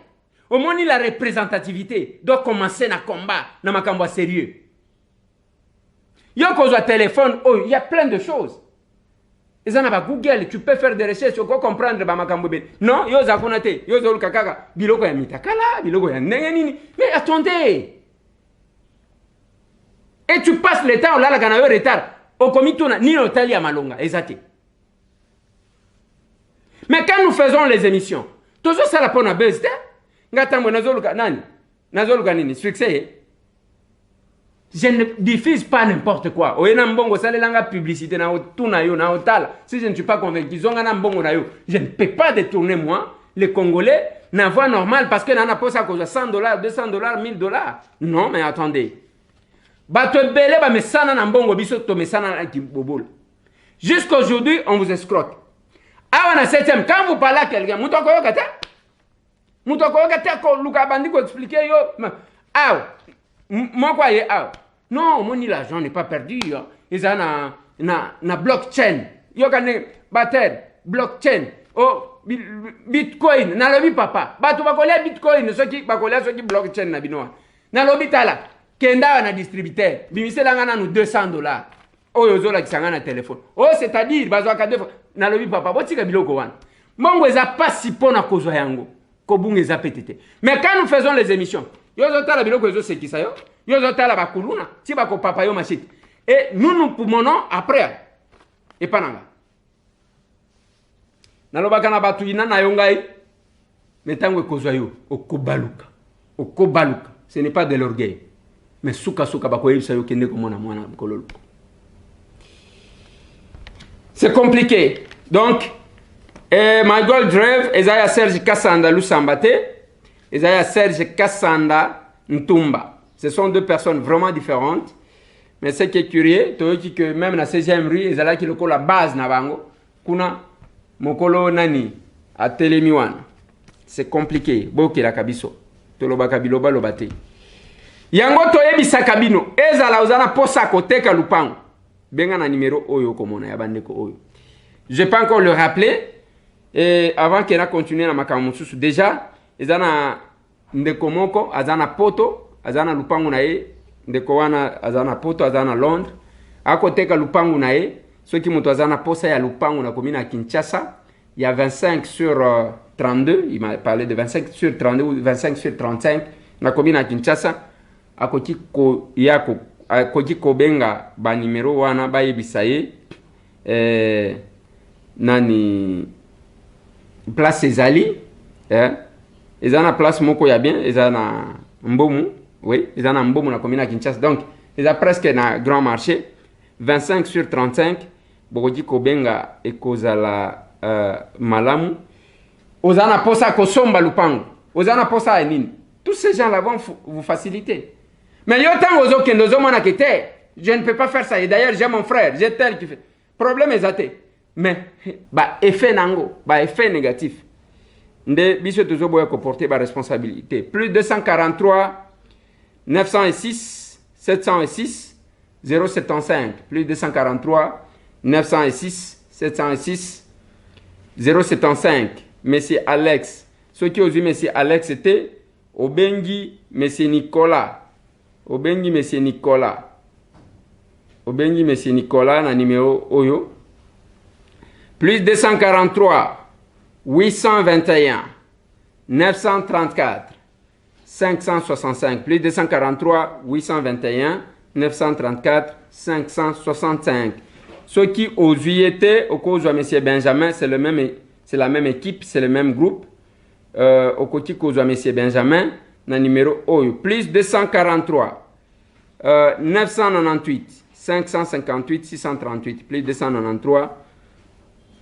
au moins la représentativité doit commencer na combat, na makambo sérieux. Yo kozwa téléphone, il y a plein de choses. Ils en ont Google, tu peux faire des recherches, tu peux comprendre Bamakambobe. Non, yo zakonate, yo zolu kakaka, biloko ya mitakala, biloko ya nengenini. Mais attendez. Et tu passes le temps, là, la gana yo retard. Au comitona, ni l'hôtel ya malonga, exacté. Mais quand nous faisons les émissions, toujours ça la pona à buzz, ngatambo nazoluka nani? Nazoluka nini? Succès. Je ne diffuse pas n'importe quoi. Oyena mbongo salelanga publicité na otuna yo na otala. Si je ne suis pas convaincu, zonga mbongo na yo, je ne peux pas détourner moi les Congolais na voie normale parce que nana posa cause $100, $200, $1000. Non, mais attendez. Bato belé ba mesana na mbongo biso to mesana na kibobol. Jusqu'aujourd'hui, on vous escroque. Ah, on a 7e. Quand vous parlez à quelqu'un, mutoko kata ko luka bandi ko expliquer yo. Ah, moi quoi non, mon l'argent n'est pas perdu. Ils ont na blockchain. Yo kane bater blockchain. Oh bitcoin na lobi papa. Batu bakolia bitcoin soki bakolia soki blockchain na binoa. Na lobi tala kenda na distributeur. Bimisela ngana nous $200. Oh yozo la kisanga na téléphone. Oh c'est-à-dire bazwa ka deux fois na lobi papa botika biloko wana. Mongo eza pas si pona kozwa yango. Kobunga eza petete. Mais quand nous faisons les émissions, yozo tala biloko ezo sekisa yo. Yozo tala bakuluna, ti bako papa yo machite. Et nous poumonons après. Et pananga. Nalobaka na batu ina na yongai. Metango kozwa yo okobaluka. Okobaluka. Ce n'est pas de l'orgueil. Mais souka bako yebisa yo kende komona mwana kololo. C'est compliqué. Donc, My Gold Drive, Ezaya Serge Kassanda Lusambate, Ezaya Serge Kassanda Ntumba. Ce sont deux personnes vraiment différentes. Mais ce qui est curieux, c'est que même dans la 16e rue, Ezala qui est la base Nabango, Kuna Mokolo Nani, à Telemiwan. C'est compliqué. Boki la Kabiso. Toloba Kabiloba Lobate. Yango toye bisa kabino. Ezala uzana posa koteka lupango. Benga na numéro Oyo Komona, Yabandeko Oyo. Je peux encore le rappeler. Et avant qu'elle a continué dans ma camouflage, déjà, Ezana Ndekomoko, Azana Poto, Azana Lupango Nae, Ndekowana, Azana Poto, Azana Londres. À côté de Lupango Nae, ceux qui m'ont Azana Posa, il y a Lupango na commune à Kinshasa. Il y a 25 sur 32. Il m'a parlé de 25 sur 32 ou 25 sur 35. Na commune à Kinshasa. À côté de Kobenga, ba numéro wana, ba yebisaye. Nani. Place Ezali, ils ont la place Moko ya bien, ils ont Mbomu, oui, ils ont Mbomu na commune à Kinshasa. Donc, ils ont presque un grand marché, 25 sur 35, Bogodi Kobenga et Kozala Malamu. Ozana Posa Kosomba Lupango, Ozana Posa Enin. Tous ces gens-là vont vous faciliter. Mais yotan ozo kendozo manakete, je ne peux pas faire ça. Et d'ailleurs, j'ai mon frère, j'ai tel qui fait. Problème est athée. Mais, effet nango, effet négatif. Nde biso toujours boya comporter ba responsabilité. Plus 243 906 706 075. Plus 243 906 706 075. Monsieur Alex. Ceux qui ont vu Monsieur Alex c'était Obengi Monsieur Nicolas. Obengi Monsieur Nicolas. Obengi Monsieur Nicolas na numéro Oyo. Plus 243 821 934 565. Plus 243 821 934 565. Ceux qui ont été au cause de M. Benjamin, c'est la même équipe, c'est le même groupe. Au côté cause de M. Benjamin, le numéro OU. Plus 243 998 558 638. Plus 293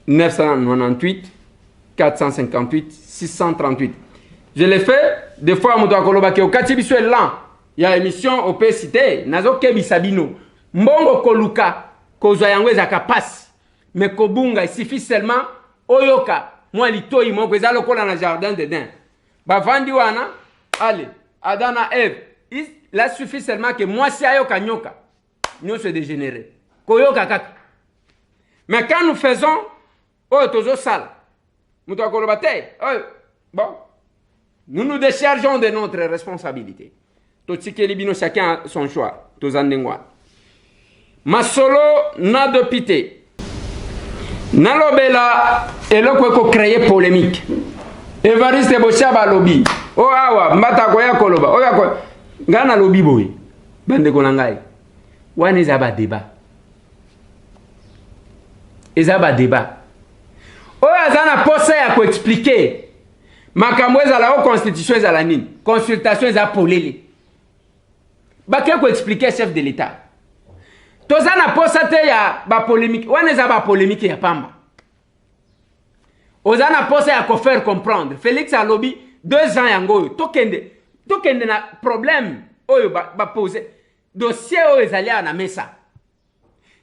998 458 638. Je l'ai fait des fois à Koloba ke okati biso elan. Il y a émission au cité nazo kebi sabino. Mbongo koluka kozwa yango ezaka passe. Mais kobunga il suffit seulement oyoka moi litoi moko eza lokola na jardin de Dent. Ba vandi wana allez Adana Eve. Il suffit seulement que moi si ayoka nyoka. Nous se dégénérer. Koyoka kaka. Mais quand nous faisons oh, tozo sale. Bon. Nous nous déchargeons de notre responsabilité. Totsikelibino, chacun a son choix. Tozandengwa. Masolo na de pité. Nalobela eloko créer polémique. Evariste Bochaba lobby. Oh awa, mbata koya koloba. Oh ya ko. Ngana lobby boy. Bande konangai. Wane zaba débat. Ezaba débat. Oya zana posa ya ko expliquer makambo ezala o constitution ezala nini consultation eza polele bake ko expliquer chef de l'état tozana posa te ya ba polémique wana eza ba polémique ya pamba ozana posa ya ko faire comprendre Félix alobi 2 ans yango tokende na problème oyo ba poser dossier oyo ezali na mesa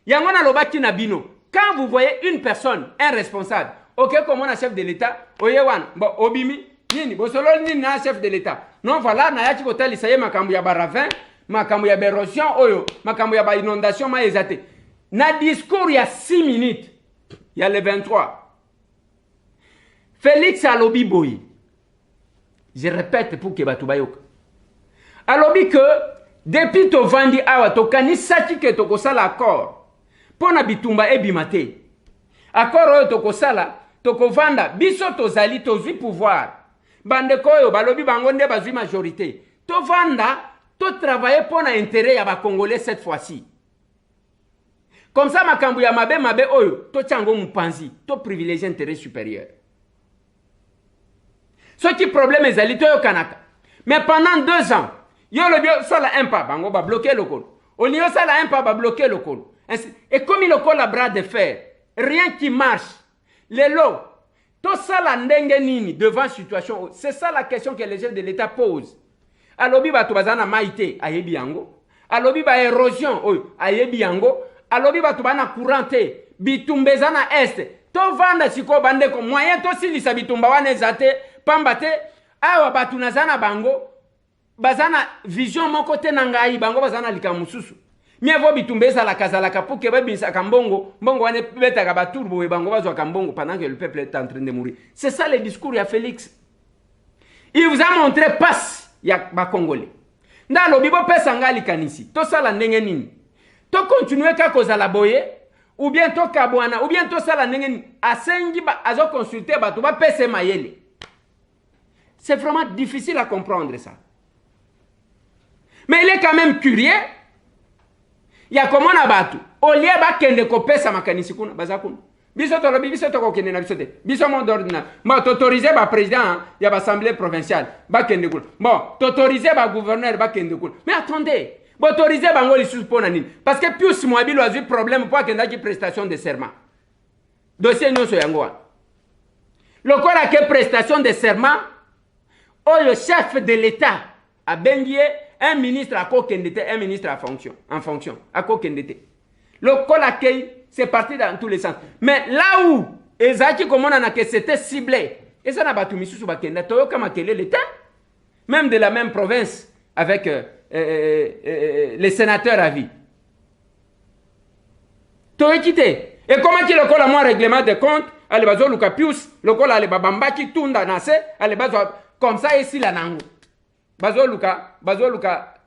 yango na lobaki na bino quand vous voyez une personne un responsable. Ok, comme on a chef de l'État, oyewan, bon, obimi, nini, bosolo nini na chef de l'État. Non, voilà, na yaki kotel isaye makambu ya baravin, makambu ya berosion, oyo, makambu ya ba inondation, ma ezate. Na discours ya 6 minutes, il y a le 23. Félix alobi boyi. Je répète pour que batubayok. Alobi que, depuis to vandi awa, to kanisaki ke to kosala accord, pona bitumba ebimate. Accord oyo to kosala, toko vanda biso tozali tozwi pouvoir bande koyo balobi bango nde bazwi majorité to vanda to travailler pour l'intérêt ya ba congolais cette fois-ci comme ça makambu ya mabe oyo to tsango mupanzi to privilégier intérêt supérieur ce qui problème ezali to yo kanaka mais pendant 2 ans yo le bio sala un pas bango ba bloquer le col on y sala un pas ba bloquer le col et comme il le col la bras de fer rien qui marche. Les lots, tout ça la ndenge nini devant situation, c'est ça la question que les chefs de l'État posent. Alobi ba tubazana maite ayebi yango. Alobi ba érosion ayebi yango. Alobi ba tubana courante bitumbezana est. To vanda siko bande ko moyen to silisa bitumba wana ezate pambate awa batu nazana bango bazana vision mon côté nangai bango bazana likamususu. Mieux vaut bitumbeza la kazalaka pour que babisa kambongo mbongo wane betaka baturbo e bango bazwa kambongo pendant que le peuple est en train de mourir. C'est ça le discours ya Félix. Il vous a montré passe ya ba congolais. Ndalo bibo pesa ngali kanisi. To sala ndenge nini? To continuer ka kozala boye ou bien to kabwana ou bien to sala ndenge nini? Asengi ba azo consulter ba to ba pesa mayele. C'est vraiment difficile à comprendre ça. Mais il est quand même curieux. Il y a comment on a battu. Au lieu de kende ko pesa makanisi kuna bazakuna. Biso to lobi biso to ko kende na biso te. Biso mon ordinaire. Bon, t'autoriser ba président, il y a l'assemblée provinciale, ba kende kuna. Bon, t'autoriser ba gouverneur ba kende kuna. Mais attendez, bon autoriser ba ngoli sous pona nini. Parce que plus moi bi loazu problème pour kenda ki prestation de serment. Dossier non so yango. Lokola ke prestation de serment, le chef de l'État a bengié un ministre à Kokendete, un ministre en fonction, à Kokendete. Le Kolakei, c'est parti dans tous les sens. Mais là où, Ezaki, comme on a que c'était ciblé, et ça n'a pas tout mis sous Bakenda, Toyoka Makele l'État, même de la même province, avec les sénateurs à vie. Toyokite. Et comment qu'il le colle à moi règlement de compte, à l'ébazo Lukapius, le colle à l'Ebabambaki, Tunda Nase, à l'ébazo comme ça, ici la nango. Bazo Luka,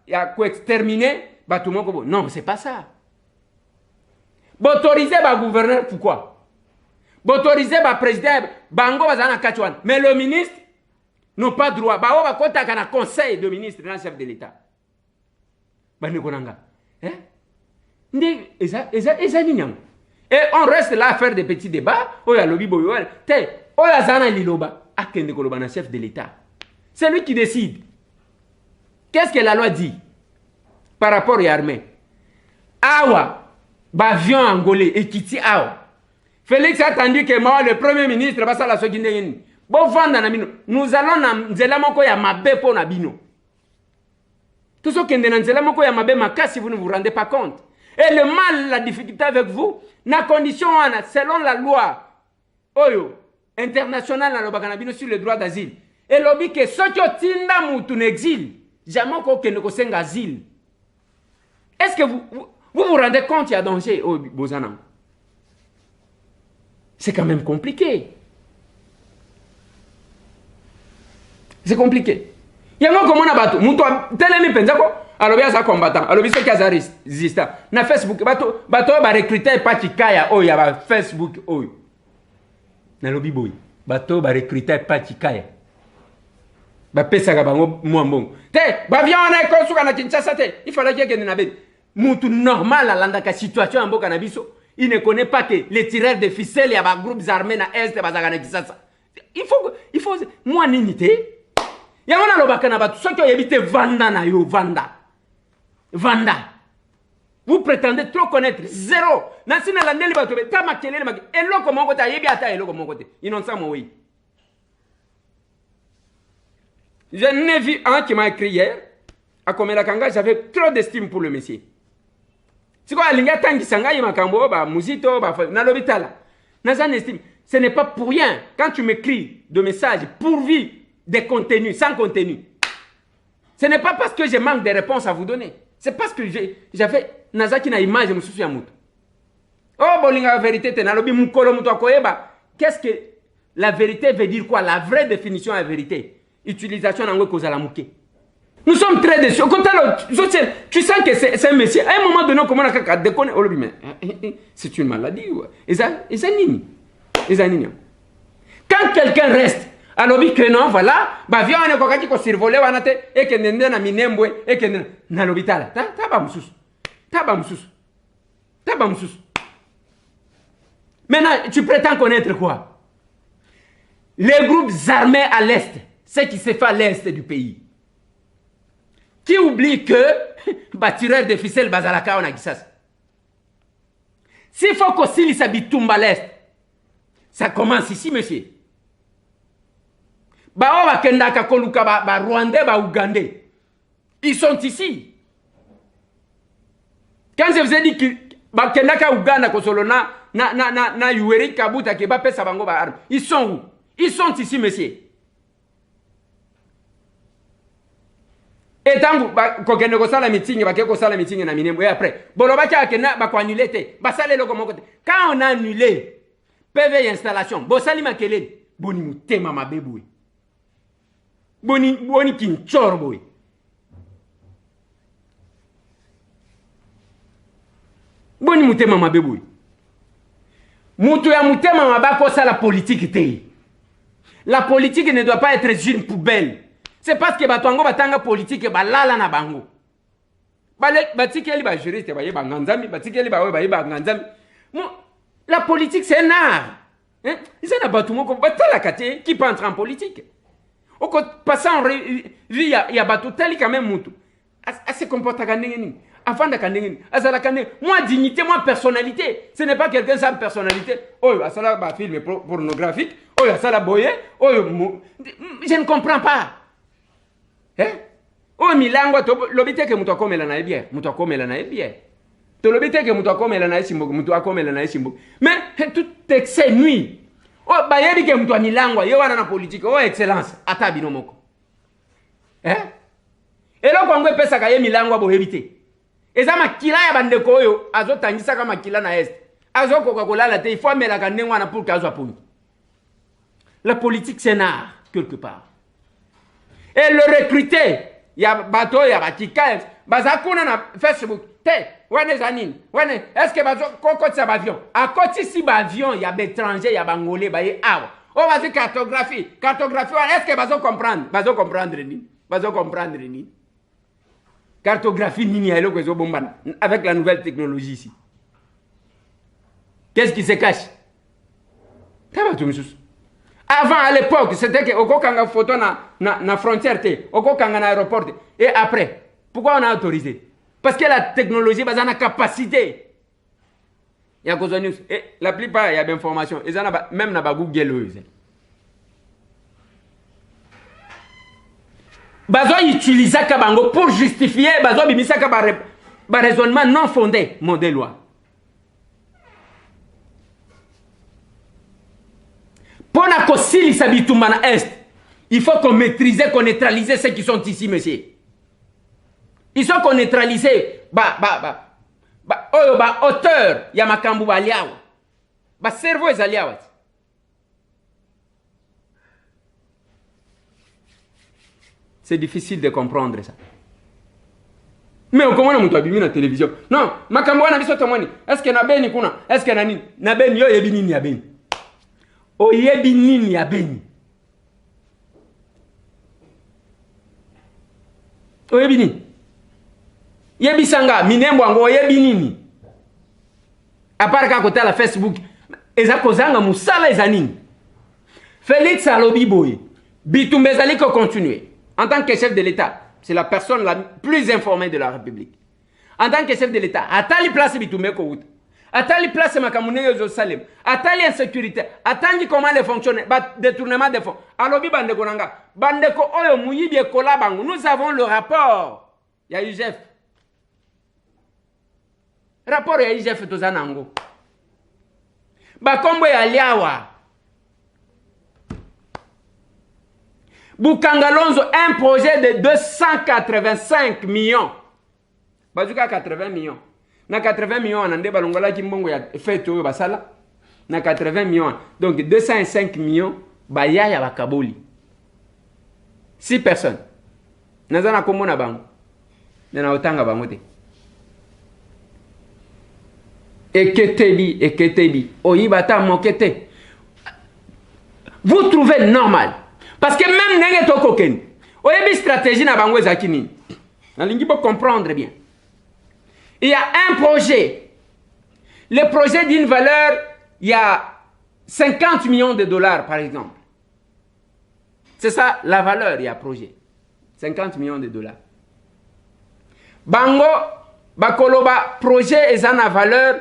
il y a quoi exterminer, Batumoko. Non, c'est pas ça. Autoriser le gouverneur, pourquoi? Autoriser le président, Bango Bazana Kachouan. Mais le ministre n'a pas droit. Bao va compter qu'un conseil de ministre dans le chef de l'État. Banekonanga. Hein? Et on reste là à faire des petits débats. Oya lobi boyoel. Te, oya zana liloba. Akende koloba na chef de l'État. C'est lui qui décide. Qu'est-ce que la loi dit par rapport à l'armée? Awa, bavion angolais, et Kiti Awa. Félix a attendu que moi, le premier ministre, va la Sogindeni. Bon, nous allons dans Nzelamoko ya mabe pour Nabino. Tout ce qui est dans Nzelamoko ya mabe maka si vous ne vous rendez pas compte. Et le mal, la difficulté avec vous, na condition, selon la loi Oyo, internationale sur le droit d'asile. Et l'objet que ceux qui ont un exil, jamais qu'on ne connaisse asile. Est-ce que vous vous rendez compte qu'il y a danger au Bozanam? C'est quand même compliqué. C'est compliqué. Il y a un comment on a battu. Mouto telemi penzako. Alors bien ça combattant. Alors bien ceux qui ont résisté. Na Facebook bato ba recruter pas Kaya. Oh il y a Facebook oh. Na lobby boy. Bato ba recruter pas Kaya. Ba pesa ga bango mwambongo. Te ba vient on a konsuka na Kinshasa te. Il fallait qu'il y ait une nabe. Moutou normal à l'andaka situation en boka na biso. Il ne connaît pas que les tireurs de ficelles, il y a des groupes armés dans l'Est et dans Kinshasa. Il faut moi n'unité. Il y a un homme qui qui habite Vanda na yo Vanda. Vanda. Vous prétendez trop connaître zéro. Nansina la ndeli bato ta makelele mak. Elo comment côté yebi ata elo comment côté. Innocent moi oui. Je n'ai vu un qui m'a écrit hier à Komela Kanga, j'avais trop d'estime pour le monsieur. C'est quoi l'inga tangi sanga makambo ba muzito ba na l'hôpital. Nazan estime. Ce n'est pas pour rien quand tu m'écris de messages pourvus des contenus sans contenu. Ce n'est pas parce que je manque de réponses à vous donner. C'est parce que j'avais Nazaki na image me souci amout. Oh bolinga vérité te na lobi mukolo muto akoyeba. Qu'est-ce que la vérité veut dire quoi? La vraie définition de la vérité. Utilisation d'ango kozala muke. Nous sommes très déçus. Tu sens que c'est un monsieur. À un moment donné, comment on a déconné? C'est une maladie. Et ça nini. Quand quelqu'un reste, alors que non, voilà, bah viens on est quoi qui survolé et que n'ende na minembwe et que na l'hôpital. Taba moussous. Maintenant, tu prétends connaître quoi? Les groupes armés à l'est, ce qui se fait à l'est du pays. Qui oublie que tireur de ficelle Bazalaka on a Kissas. S'il faut qu'on s'il bitumba l'Est, ça commence ici, monsieur. Bah, on va kendaka koluka ba Rwandais, ba Ougandais. Ils sont ici. Quand je vous ai dit que ba kendaka Ouganda kosolo na Yoweri Kabuta ke ba pesa bango ba arme. Ils sont où? Ils sont ici, monsieur. Et tant que kokende ko sala meeting ba ke ko sala meeting na minembo et après boloba ka kena ba ko annuler te ba sala le komo côté quand on a annulé PV installation bo sali makele boni mutema mabebu boni kinchoro boy boni mutema mabebu mutu ya mutema mabako sala politique te. La politique ne doit pas être une poubelle. C'est parce que batongo batanga politique balala na bango. Batikeli ba juriste ba yeba nganzami, batikeli ba yeba nganzami. La politique c'est un art. Hein? Ils ont batumo ko batala kate qui peut entrer en politique. Au passant il y a batu tali quand même mutu. À se comporter kanengeni. Avant de kanengeni, azala kaneng. Moi dignité, moi personnalité. Ce n'est pas quelqu'un sans personnalité. Oh, asala ba film pornographique. Oh, asala boye. Oh, je ne comprends pas. Oh milango to lobite ke mutu akomela na ebie mutu akomela na ebie to lobite ke mutu akomela na esimbo mutu akomela na esimbo mais tout excès nuit oh bayebi ke mutu milango yo wana na politique oh excellence ata bino moko eloko ngo pesa ka ye milango bo hebite eza makila ya bandeko oyo azotangisa kama makila na est azokoka kolala te il faut amela ka ndengwa na pour kazo apungi. La politique c'est un art quelque part. Et le recruter, il y a bateau, il y a batika, bazakuna na Facebook. Te, wane zanine, wane, est-ce que bazo kokoti sa avion? À côté si avion, il y a étranger, il y a bangolais, baye awa. On va dire cartographie, est-ce que bazo comprendre ni? Bazo comprendre ni? Cartographie nini hello que zo bombana avec la nouvelle technologie ici. Qu'est-ce qui se cache? Taba tumisus. Avant, à l'époque, c'était que Okokanga photo na frontière, Okokanga na aéroport. Et après, pourquoi on a autorisé? Parce que la technologie, bah, a capacité. Il y a cause news. Et la plupart, il y a des informations. Même na Google. Bazo utiliser Kabango pour justifier, Bazo bimisa ba raisonnement non fondé, modèle loi. Pour la Kosili Sabitumana Est, il faut qu'on maîtrise, qu'on neutralise ceux qui sont ici, monsieur. Ils sont qu'on neutralise. Auteur, Yamakambu Baliawa. Cerveau est aliawa. C'est difficile de comprendre ça. Mais comment on a vu la télévision? Non, Makambu na biso tomoni. Est-ce que na beni kuna? Est-ce que na nini? Na beni yo yebini ni ya beni. Oyebi nini ya beni? Oyebi nini? Yebi sanga minembo ango oyebi nini? Aparka kota la Facebook eza kozanga musala eza nini? Félix alobi boye bitumbe ezali ko continuer en tant que chef de l'État. C'est la personne la plus informée de la République. En tant que chef de l'État, atali place bitumbe ko wuta. Atali place makamune yo Salem. Atali insécurité. Atali comment les fonctionner. Détournement des fonds. Alobi bandeko nanga. Bandeko oyo muyibi ekola bango. Nous avons le rapport. Il y a UGF. Rapport ya UGF tozanango. Bakombo ya liawa. Bukangalonzo, un projet de 285 millions. Bazuka 80 millions. Na 80 millions, on a des balongola qui mbongo ya fait au basala. Na 80 millions. Donc 205 millions, baya ya bakaboli. 6 personnes. Nazana komona bango. Nana otanga bango te. Eketebi. Oyibata mokete. Vous trouvez normal? Parce que même nenge toko ken. Oyebi stratégie na bango ezakini. Na lingi bo comprendre bien. Il y a un projet. Le projet d'une valeur, il y a 50 millions de dollars, par exemple. C'est ça la valeur, il y a projet. 50 millions de dollars. Bango, bakoloba, projet est en valeur,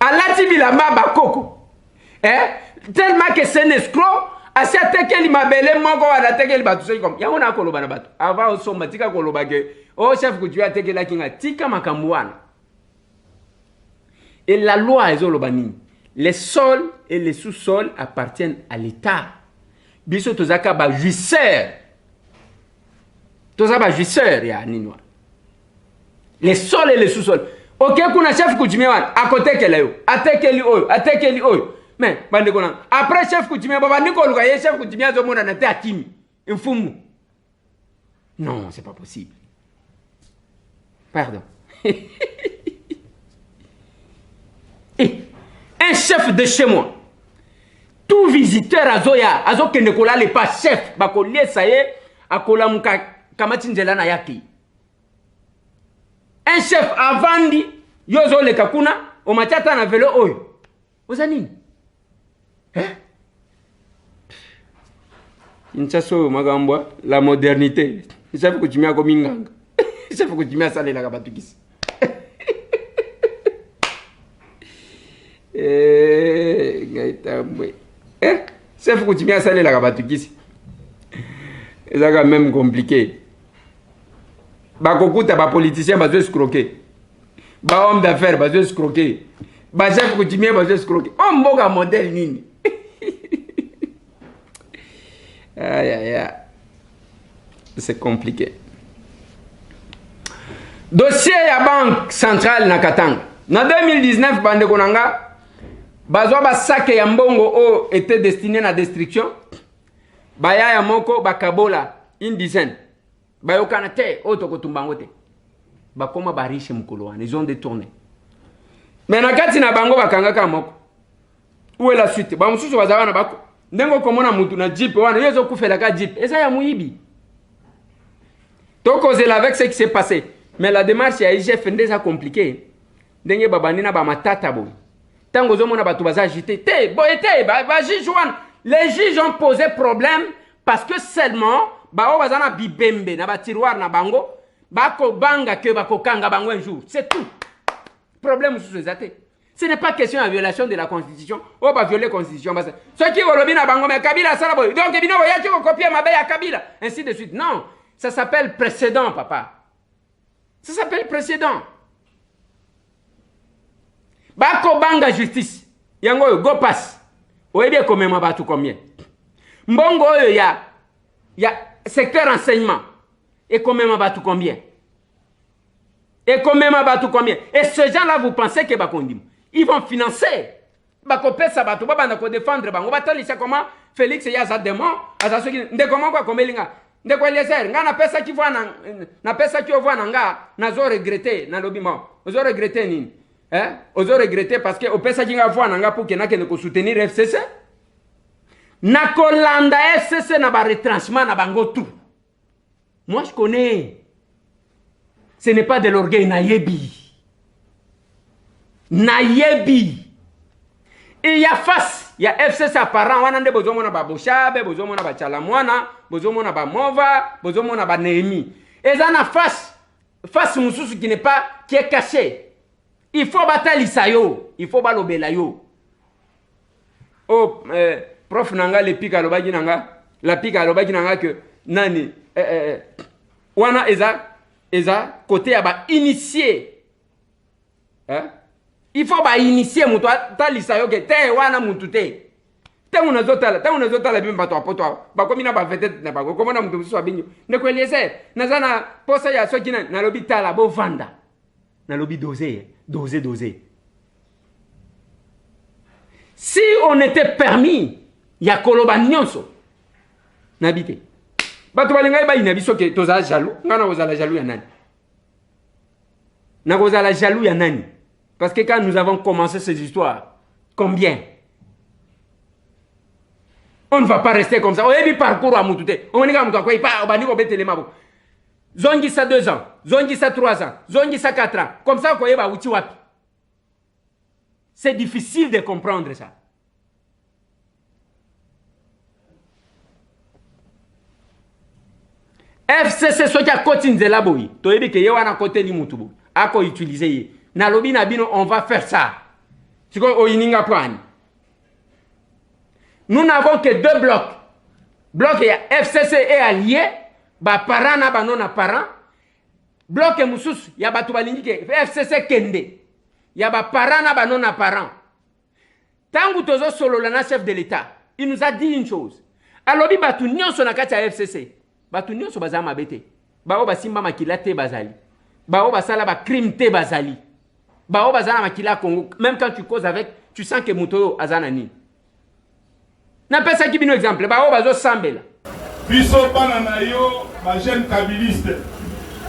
alati bilamba bakoko. Tellement que c'est un escroc, asi ateke li mabele moko wana ateke li batu comme yango na koloba na batu. Avant osoma tika koloba ke oh chef coutumier ateke la kinga tika makambo wana. Et la loi ezolobani, les sols et les sous-sols appartiennent à l'État. Biso tozaka ba jouisseur. Tozaba jouisseur ya ninwa. Les sols et les sous-sols. Ok, kuna chef coutumier wana akotekela yo, atekeli oyo. Mais bande kona après chef coutumier baba niko luka ye chef coutumier azomona na te akimi. Mfumu. Non, c'est pas possible. Pardon. Un chef de chez moi. Tout visiteur azoya, azokende kola le pas chef, bakolie saye akola muka kamati njela na yaki. Un chef avandi yozo le kakuna o machata na velo oyo. Oza nini? Inchaso magambwa la modernité. Chef kutumia ko minganga. Chef kutumia sale la kabatukisi. Chef kutumia sale la kabatukisi. C'est quand même compliqué. Bakokuta ba politicien bazo escroquer. Ba homme d'affaires bazo escroquer. Ba chef kutumia bazo escroquer. On mboga modèle nini. Aïe aïe aïe. C'est compliqué. Dossier ya banque centrale na Katanga. En 2019 bande konanga bazwa ba sake ya mbongo était destiné à la destruction. Baya ya moko bakabola une dizaine. Bayokana te tokotumbango te. Bakoma ba riche mukolo wana, ils ont détourné. Mais na kati na bango bakanga ka moko. Où est la suite? Ba mususu bazana bako. Ndengo komona mutu na jeep wana yezo kufela ka jeep. Eza ya muibi. Toko zela avec ce qui s'est passé. Mais la démarche ya IGF ndeza compliquée. Ndenge babanina ba matata boy. Tango zomona batu baza agité. Te boyete ba juge wana. Les juges ont posé problème parce que seulement bao bazana bibembe na ba tiroir na bango bako banga que bako kanga bango un jour. C'est tout. Problème sous ces athées. Ce n'est pas question de violation de la Constitution. On va violer la Constitution. Ce qui est au na bango mais Kabila ça donc bino voyage ko copier ma à Kabila ainsi de suite. Non, ça s'appelle précédent papa. Ça s'appelle précédent. Bako banga justice. Yango go pass. Oyebi komema batu combien? Mbongo oyo ya secteur enseignement. Et komema batu combien? Et komema batu combien? Et ces gens-là, vous pensez que bakondim? Ils vont financer. Bakope sa batu baba ko défendre bango batali ça comment Félix ya za démon azasoki ndekoma kwa komelinga ndeko Eliezer nga na pesa ki voa na pesa ki voa nga nazo regretter na lobimo. Ozo regretter nini? Ozo regretter parce que o pesa ki nga voa nga pour que na ko soutenir FCC. Na kolanda FCC na ba retranchement na bango tout. Moi je connais. Ce n'est pas de l'orgueil nayebi. Nayebi. Et il y a face, il y a FCC apparent, wana nde bozomona ba Boshabe, bozomona ba Chalamwana, bozomona ba Mova, bozomona ba Nehemi. Et ça na face mususu qui n'est pas, qui est caché. Il faut battre yo, il faut balobela yo. Oh, prof nanga le pika lobaki nanga, la pika lobaki nanga que nani, wana eza côté aba initié. Il faut ba initier mutu talisa yo ke te wana mutu te. Te unazotala bimba to apoto ba komina ba vedette na ba komona mutu so abinyo. Ne ko Eliezer nazana posa ya soki na lobi tala bo vanda. Na lobi doser. Si on était permis ya koloba nyonso nabite. Bato balinga ba inabiso ke toza jaloux, ngana ozala jaloux ya nani? Na kozala jaloux ya nani? Parce que quand nous avons commencé ces histoires, combien? On ne va pas rester comme ça. On est parcours à Moutouté. On est comme ça. Zongi ça 2 ans. Zongi ça 3 ans. Zongi ça 4 ans. Comme ça, on est c'est difficile de comprendre ça. FCC, ce qui a continué là, tu as dit que tu as côté de Moutoubo. A quoi utiliser? Nalobi Nabino, on va faire ça. Nous n'avons que 2 blocs. Bloc FCC et allié, parents na ba non parents. Bloc mususu ya batu balingi ke FCC kende. Ya parents na ba non parents. Tangu tozo solo na chef de l'État, il nous a dit une chose. Alors bi batu nyonso na kati ya FCC. Batu nyonso bazama bete. Bao basimba makila te bazali. Bao basala ba crime te bazali. Bao bazana makila Congo. Même quand tu causes avec, tu sens que muto azana ni. Na pesa ki bino exemple. Bao bazo sambela. Biso bana na yo ba jeune kabiliste.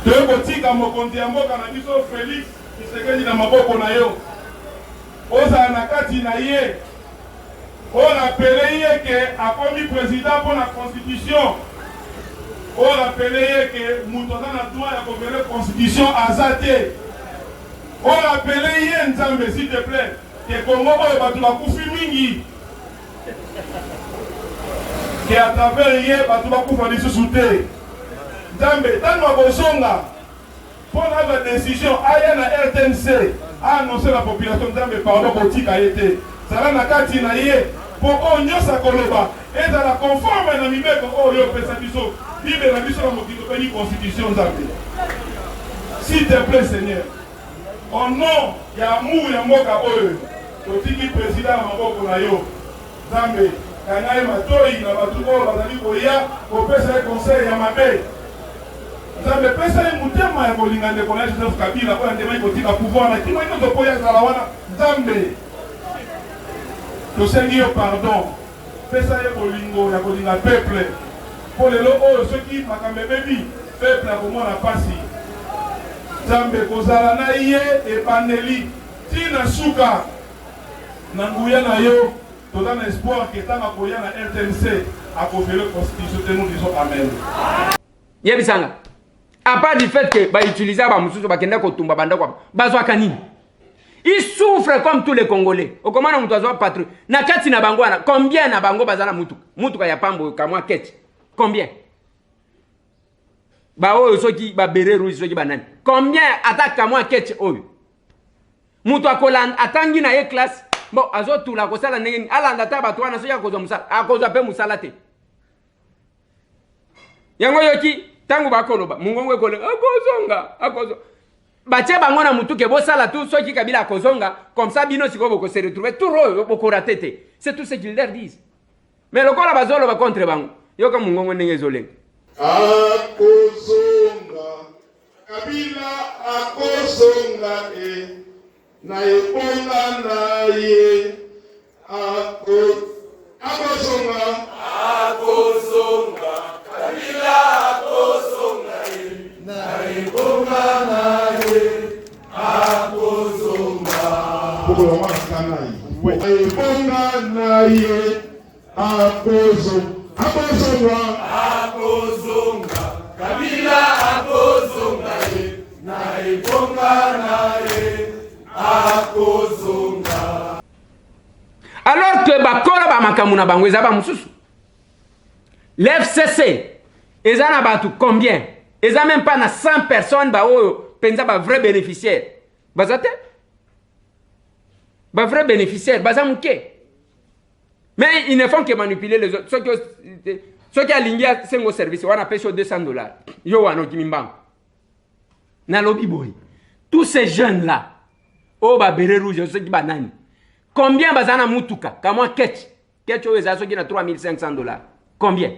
Te botika mokonzi ya mboka na biso Félix Tshisekedi na maboko na yo. Oza na kati na ye. On appelé ye que akomi président pour la constitution. On appelé que Moutoza na droit ya gouverner constitution azate. On appelé ye Nzambe s'il te plaît que Congo oyo batu bakufi mingi. Que à travers ye batu bakufa lisusu te. Nzambe tano bozonga pour la décision aya na RTNC a annoncé la population Nzambe pardon botika yete. Sala na kati na ye pour onyosa koloba et dans la conforme na mibeko oyo pesa biso. Bible na biso na mokito pe ni constitution Nzambe. S'il te plaît Seigneur. Au nom ya mu ya mboka oyo totiki président na maboko na yo. Nzambe kangai matoi na batu oyo bazali koya kopesa conseil ya mabe. Nzambe pesa ye mutema ya kolinga ndeko na Joseph Kabila kwa ndema ikotika pouvoir na kimo ino topoya zala wana Nzambe. Tosengi yo pardon. Pesa ye kolingo ya kolinga peuple. Pour les lots, ceux qui makambe bebi, peuple à comment la passi. Nzambe kozala na ye e paneli. Tina suka. Nanguya na yo. Tout un espoir que tant à koya na RTNC a conféré la constitution, nous disons amen. Yebisanga. À part du fait que ba utiliser ba mususu ba kenda ko tumba banda kwa bazwa kanini. Ils souffrent comme tous les Congolais. Au comment on doit patrouille. Na kati na bango na combien na bango bazana mutu. Mutu ka ya pambo kamwa keti. Combien? Ba oyo soki ba bereru soki banani. Combien attaque kamwa keti oyo. Mutu akola atangi na ye classe. Bon, azo tula ko sala ndenge ala ndata ba twana soki akozo musala. Akozo pe musala te. Yango yoki tangu bakoloba mungongwe kole akozonga akozo bache bango na mutu ke bo sala tout soki Kabila akozonga comme ça bino siko boko se retrouver tout ro boko ratete. C'est tout ce qu'ils leur disent. Mais le kola bazolo ba contre bango. Yoka mungongwe ndenge zolenga. Akozonga Kabila akozonga na eponga na ye akozonga Kabila akozonga na eponga na ye akozonga boko wa kanai eponga na ye akozonga Kabila akozonga na eponga na ye akozonga. Alors que bakola ba makamuna bango ezaba mususu. L'FCC ezana batu combien? Eza même pas na 100 personnes ba oyo penza ba vrai bénéficiaire. Bazate? Ba vrai bénéficiaire bazamuke. Mais ils ne font que manipuler les autres. Ceux qui alingia sengo service wana pèse $200. Yo wano kimimbango. Na lobi boy. Tous ces jeunes là oh ba bere rouge ceux qui banani. Combien bazana mutuka? Kamwa ketch. Ketch oyo eza soki na $3,500. Combien?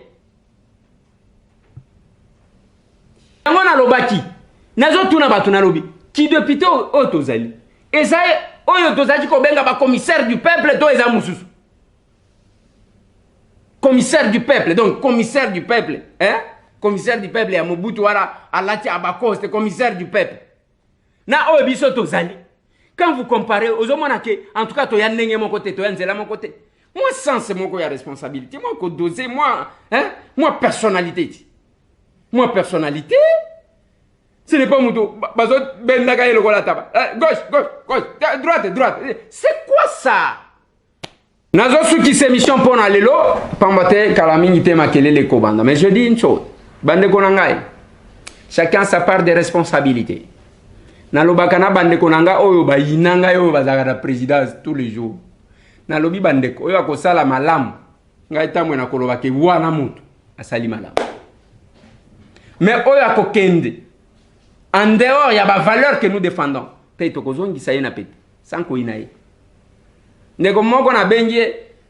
Yango na lobaki. Nazo tuna batu na lobi. Ki député o tozali. Eza oyo tozali ko benga ba commissaire du peuple to eza mususu. Commissaire du peuple, donc commissaire du peuple, hein? Commissaire du peuple, ya Mobutu wala alati abako, c'est commissaire du peuple. Na oyo biso tozali. Quand vous comparez aux hommes, en tout cas, tu as mon côté, tu as mon côté. Moi, sens c'est mon côté responsabilité. Moi, que doser, moi, hein? Moi, personnalité. Moi, personnalité. Ce n'est pas mon dos. Gauche, droite. C'est quoi ça? Nazo suki se mission pour na lelo, pambate kalamini makelele kobanda. Mais je dis une chose, bande konangai. Chacun sa part de responsabilité. nalobaka na bandeko nanga oyo bayinanga oyo bazaka na présidence tous les jours nalobi bandeko oyo akosala malamu ngai tamwe na koloba ke wana mutu asali malamu mais oyo akokende en dehors ya ba valeur que nous défendons pe tokozongisa ye na pete sans koina ye ndeko moko na bengi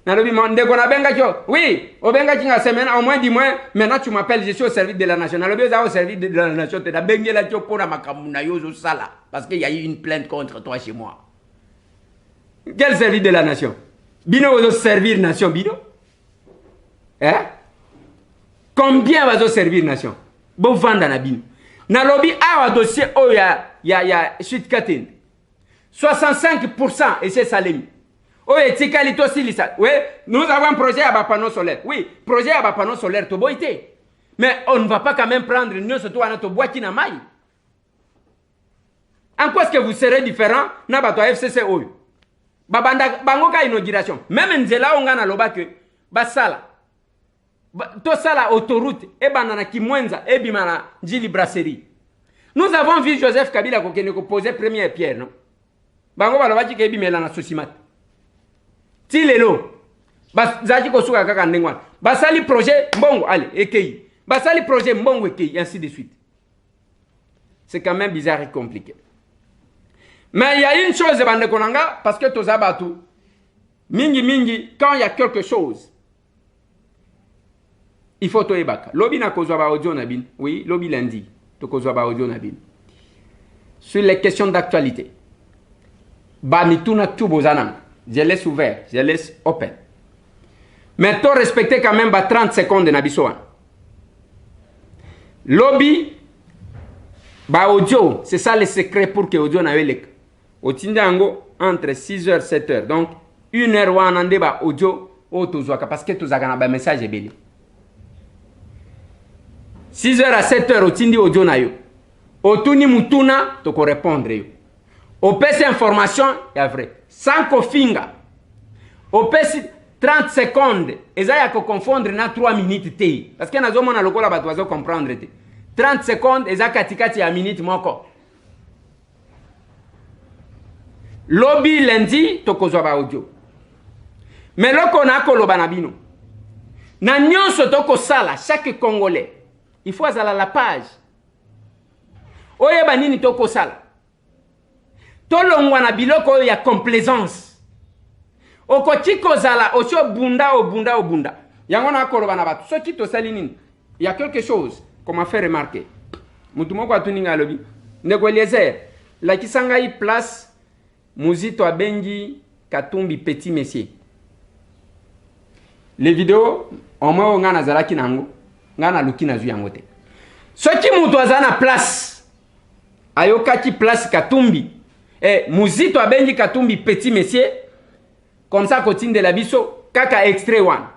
nalobi ndeko na benga kyo oui obenga kinga semaine au moins dis-moi maintenant tu m'appelles je suis au service de la nation nalobi za au service de la nation te na bengi la kyo pona makamu na yo zo sala parce qu'il y a eu une plainte contre toi chez moi quel service de la nation bino ozo servir nation bino hein combien va zo servir nation bon vanda na bino nalobi awa dossier oh ya suite katin 65% et c'est Salemi. Oh, et Tikali to silisa. Oui, nous avons un projet à panneau solaire. Oui, projet à panneau solaire to boité. Mais on ne va pas quand même prendre nous surtout à notre boîte na maille. En quoi est-ce que vous serez différent na bato FCC oyo? Babanda bangoka inauguration. Même nzela onga na loba que basala. To sala autoroute e banana kimwenza e bimana njili brasserie. Nous avons vu Joseph Kabila kokene ko poser première pierre, non? Bango balobaki ke bimela na Sosimat. Tilelo. Bazaki ko suka kaka ndengwana. Basali projet mbongo allez ekei. Basali projet mbongo ekei ainsi de suite. C'est quand même bizarre et compliqué. Mais il y a une chose bande konanga parce que tozabatu mingi quand il y a quelque chose il faut to ebaka. Lobi na kozwa ba audio na bin. Oui, lobi lundi to kozwa ba audio na bin. Sur les questions d'actualité. Bamituna tubozana. Je laisse ouvert, je laisse open. Mais to respecter quand même 30 secondes na bisoan. Lobby ba audio, c'est ça le secret pour que audio na welek. Otindango entre 6h 7h. Donc 1h wanande ba audio o tozwaka parce que tozaka na ba message ebele. 6h à 7h otindi audio na yo. Otuni mutuna to ko répondre yo. Opesi information ya vrai. Sans kofinga. Opesi 30 secondes. Eza ya ko confondre na 3 minutes te. Parce que nazo mona lokola bato bazo comprendre te. 30 secondes eza katikati ya minute moko. Lobby lundi tokozwa ba audio. Mais loko na koloba na bino. Na nyonso toko sala chaque Congolais. Il faut azala la page. Oye banini toko sala. Tolongwa na biloko ya complaisance. Okotiko zala osho bunda. Yango na koloba na batu. Soki to sali nini? Il y a quelque chose qu'on m'a fait remarquer. Mutu moko atuninga lobi. Ndeko Eliezer, la kisanga yi place Muzito abengi Katumbi petit messier. Les vidéos au moins ngana zalaki nango, ngana luki na yango te. Soki mutu azana place ayokaki place Katumbi Muzito abengi Katumbi petit messier comme ça kotinde la biso kaka extrait one.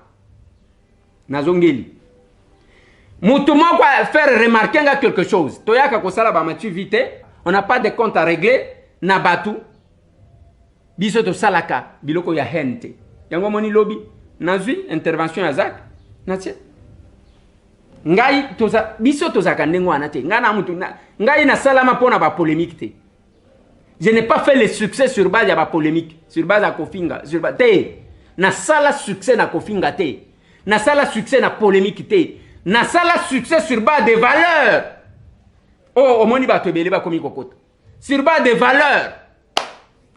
Nazongeli. Mutu moko faire remarquer quelque chose. Toyaka kosala ba matu vite, on n'a pas de compte à régler na batu. Biso to salaka biloko ya hente. Yango moni lobby nazwi intervention ya Zak. Natie. Ngai toza biso tozaka ndengwana te. Ngana mutu ngai na salama pona ba polémique te. Je n'ai pas fait le succès sur base ya ba polémique, sur base ya kofinga, sur base te. Na sala succès na kofinga te. Na sala succès na polémique te. Na sala succès sur base de valeurs. Oh, omoni bato ebele ba komi kokota. Sur base de valeurs.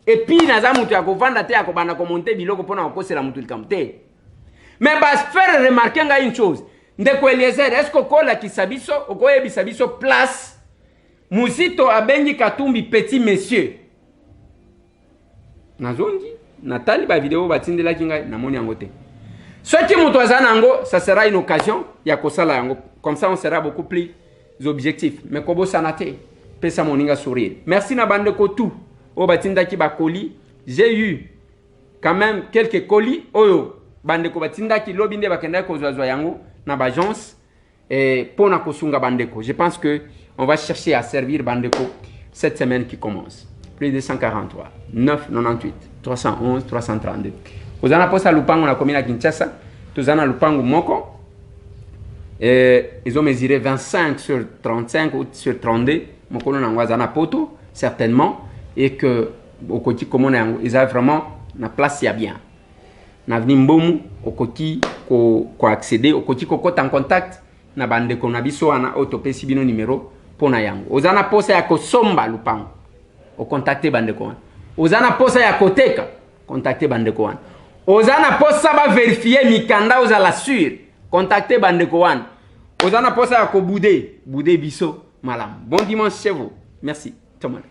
Et puis naza mutu ya kovanda te ya kobanda komonte biloko pona okosela mutu likamte. Mais bas faire remarquer nga une chose. Ndeko Eliezer, est-ce que kola kisabiso okoyebisa biso place Muzito abengi Katumbi petit monsieur. Nazongi natali ba vidéo batindela kinga na moni yango te. Soki mutu azana ngo, ça sera une occasion ya kosala yango. Comme ça on sera beaucoup plus objectif. Mais kobo sanate pesa moninga sourire. Merci na bande ko tout. O batindaki ba colis, j'ai eu quand même quelques colis oyo bande ko batindaki lobinde bakenda ko zwa yango na ba agence pona kosunga bandeko. Je pense que on va chercher à servir bandeko cette semaine qui commence. Plus de 143 998 311 332. Ozana posa lupango na komina Kinshasa, tozana lupango moko. Ils ont mesuré 25 sur 35 ou sur 32. Mokolo na ngwazana poto. certainement, et que au côté comme ils ont vraiment na place ya bien. Na veni mbomu au côté ko accéder au côté ko en contact na bande ko na biso ana autopesi bino numéro pona yango. Ozana posa ya ko somba lupango. O contacter bande ko. Ozana posa ya koteka, contacter bande ko. Ozana posa ba vérifier mikanda ozala sûr, contacter bande ko. Ozana posa ya ko boudé biso malam. Bon dimanche chez vous. Merci. Tout le monde.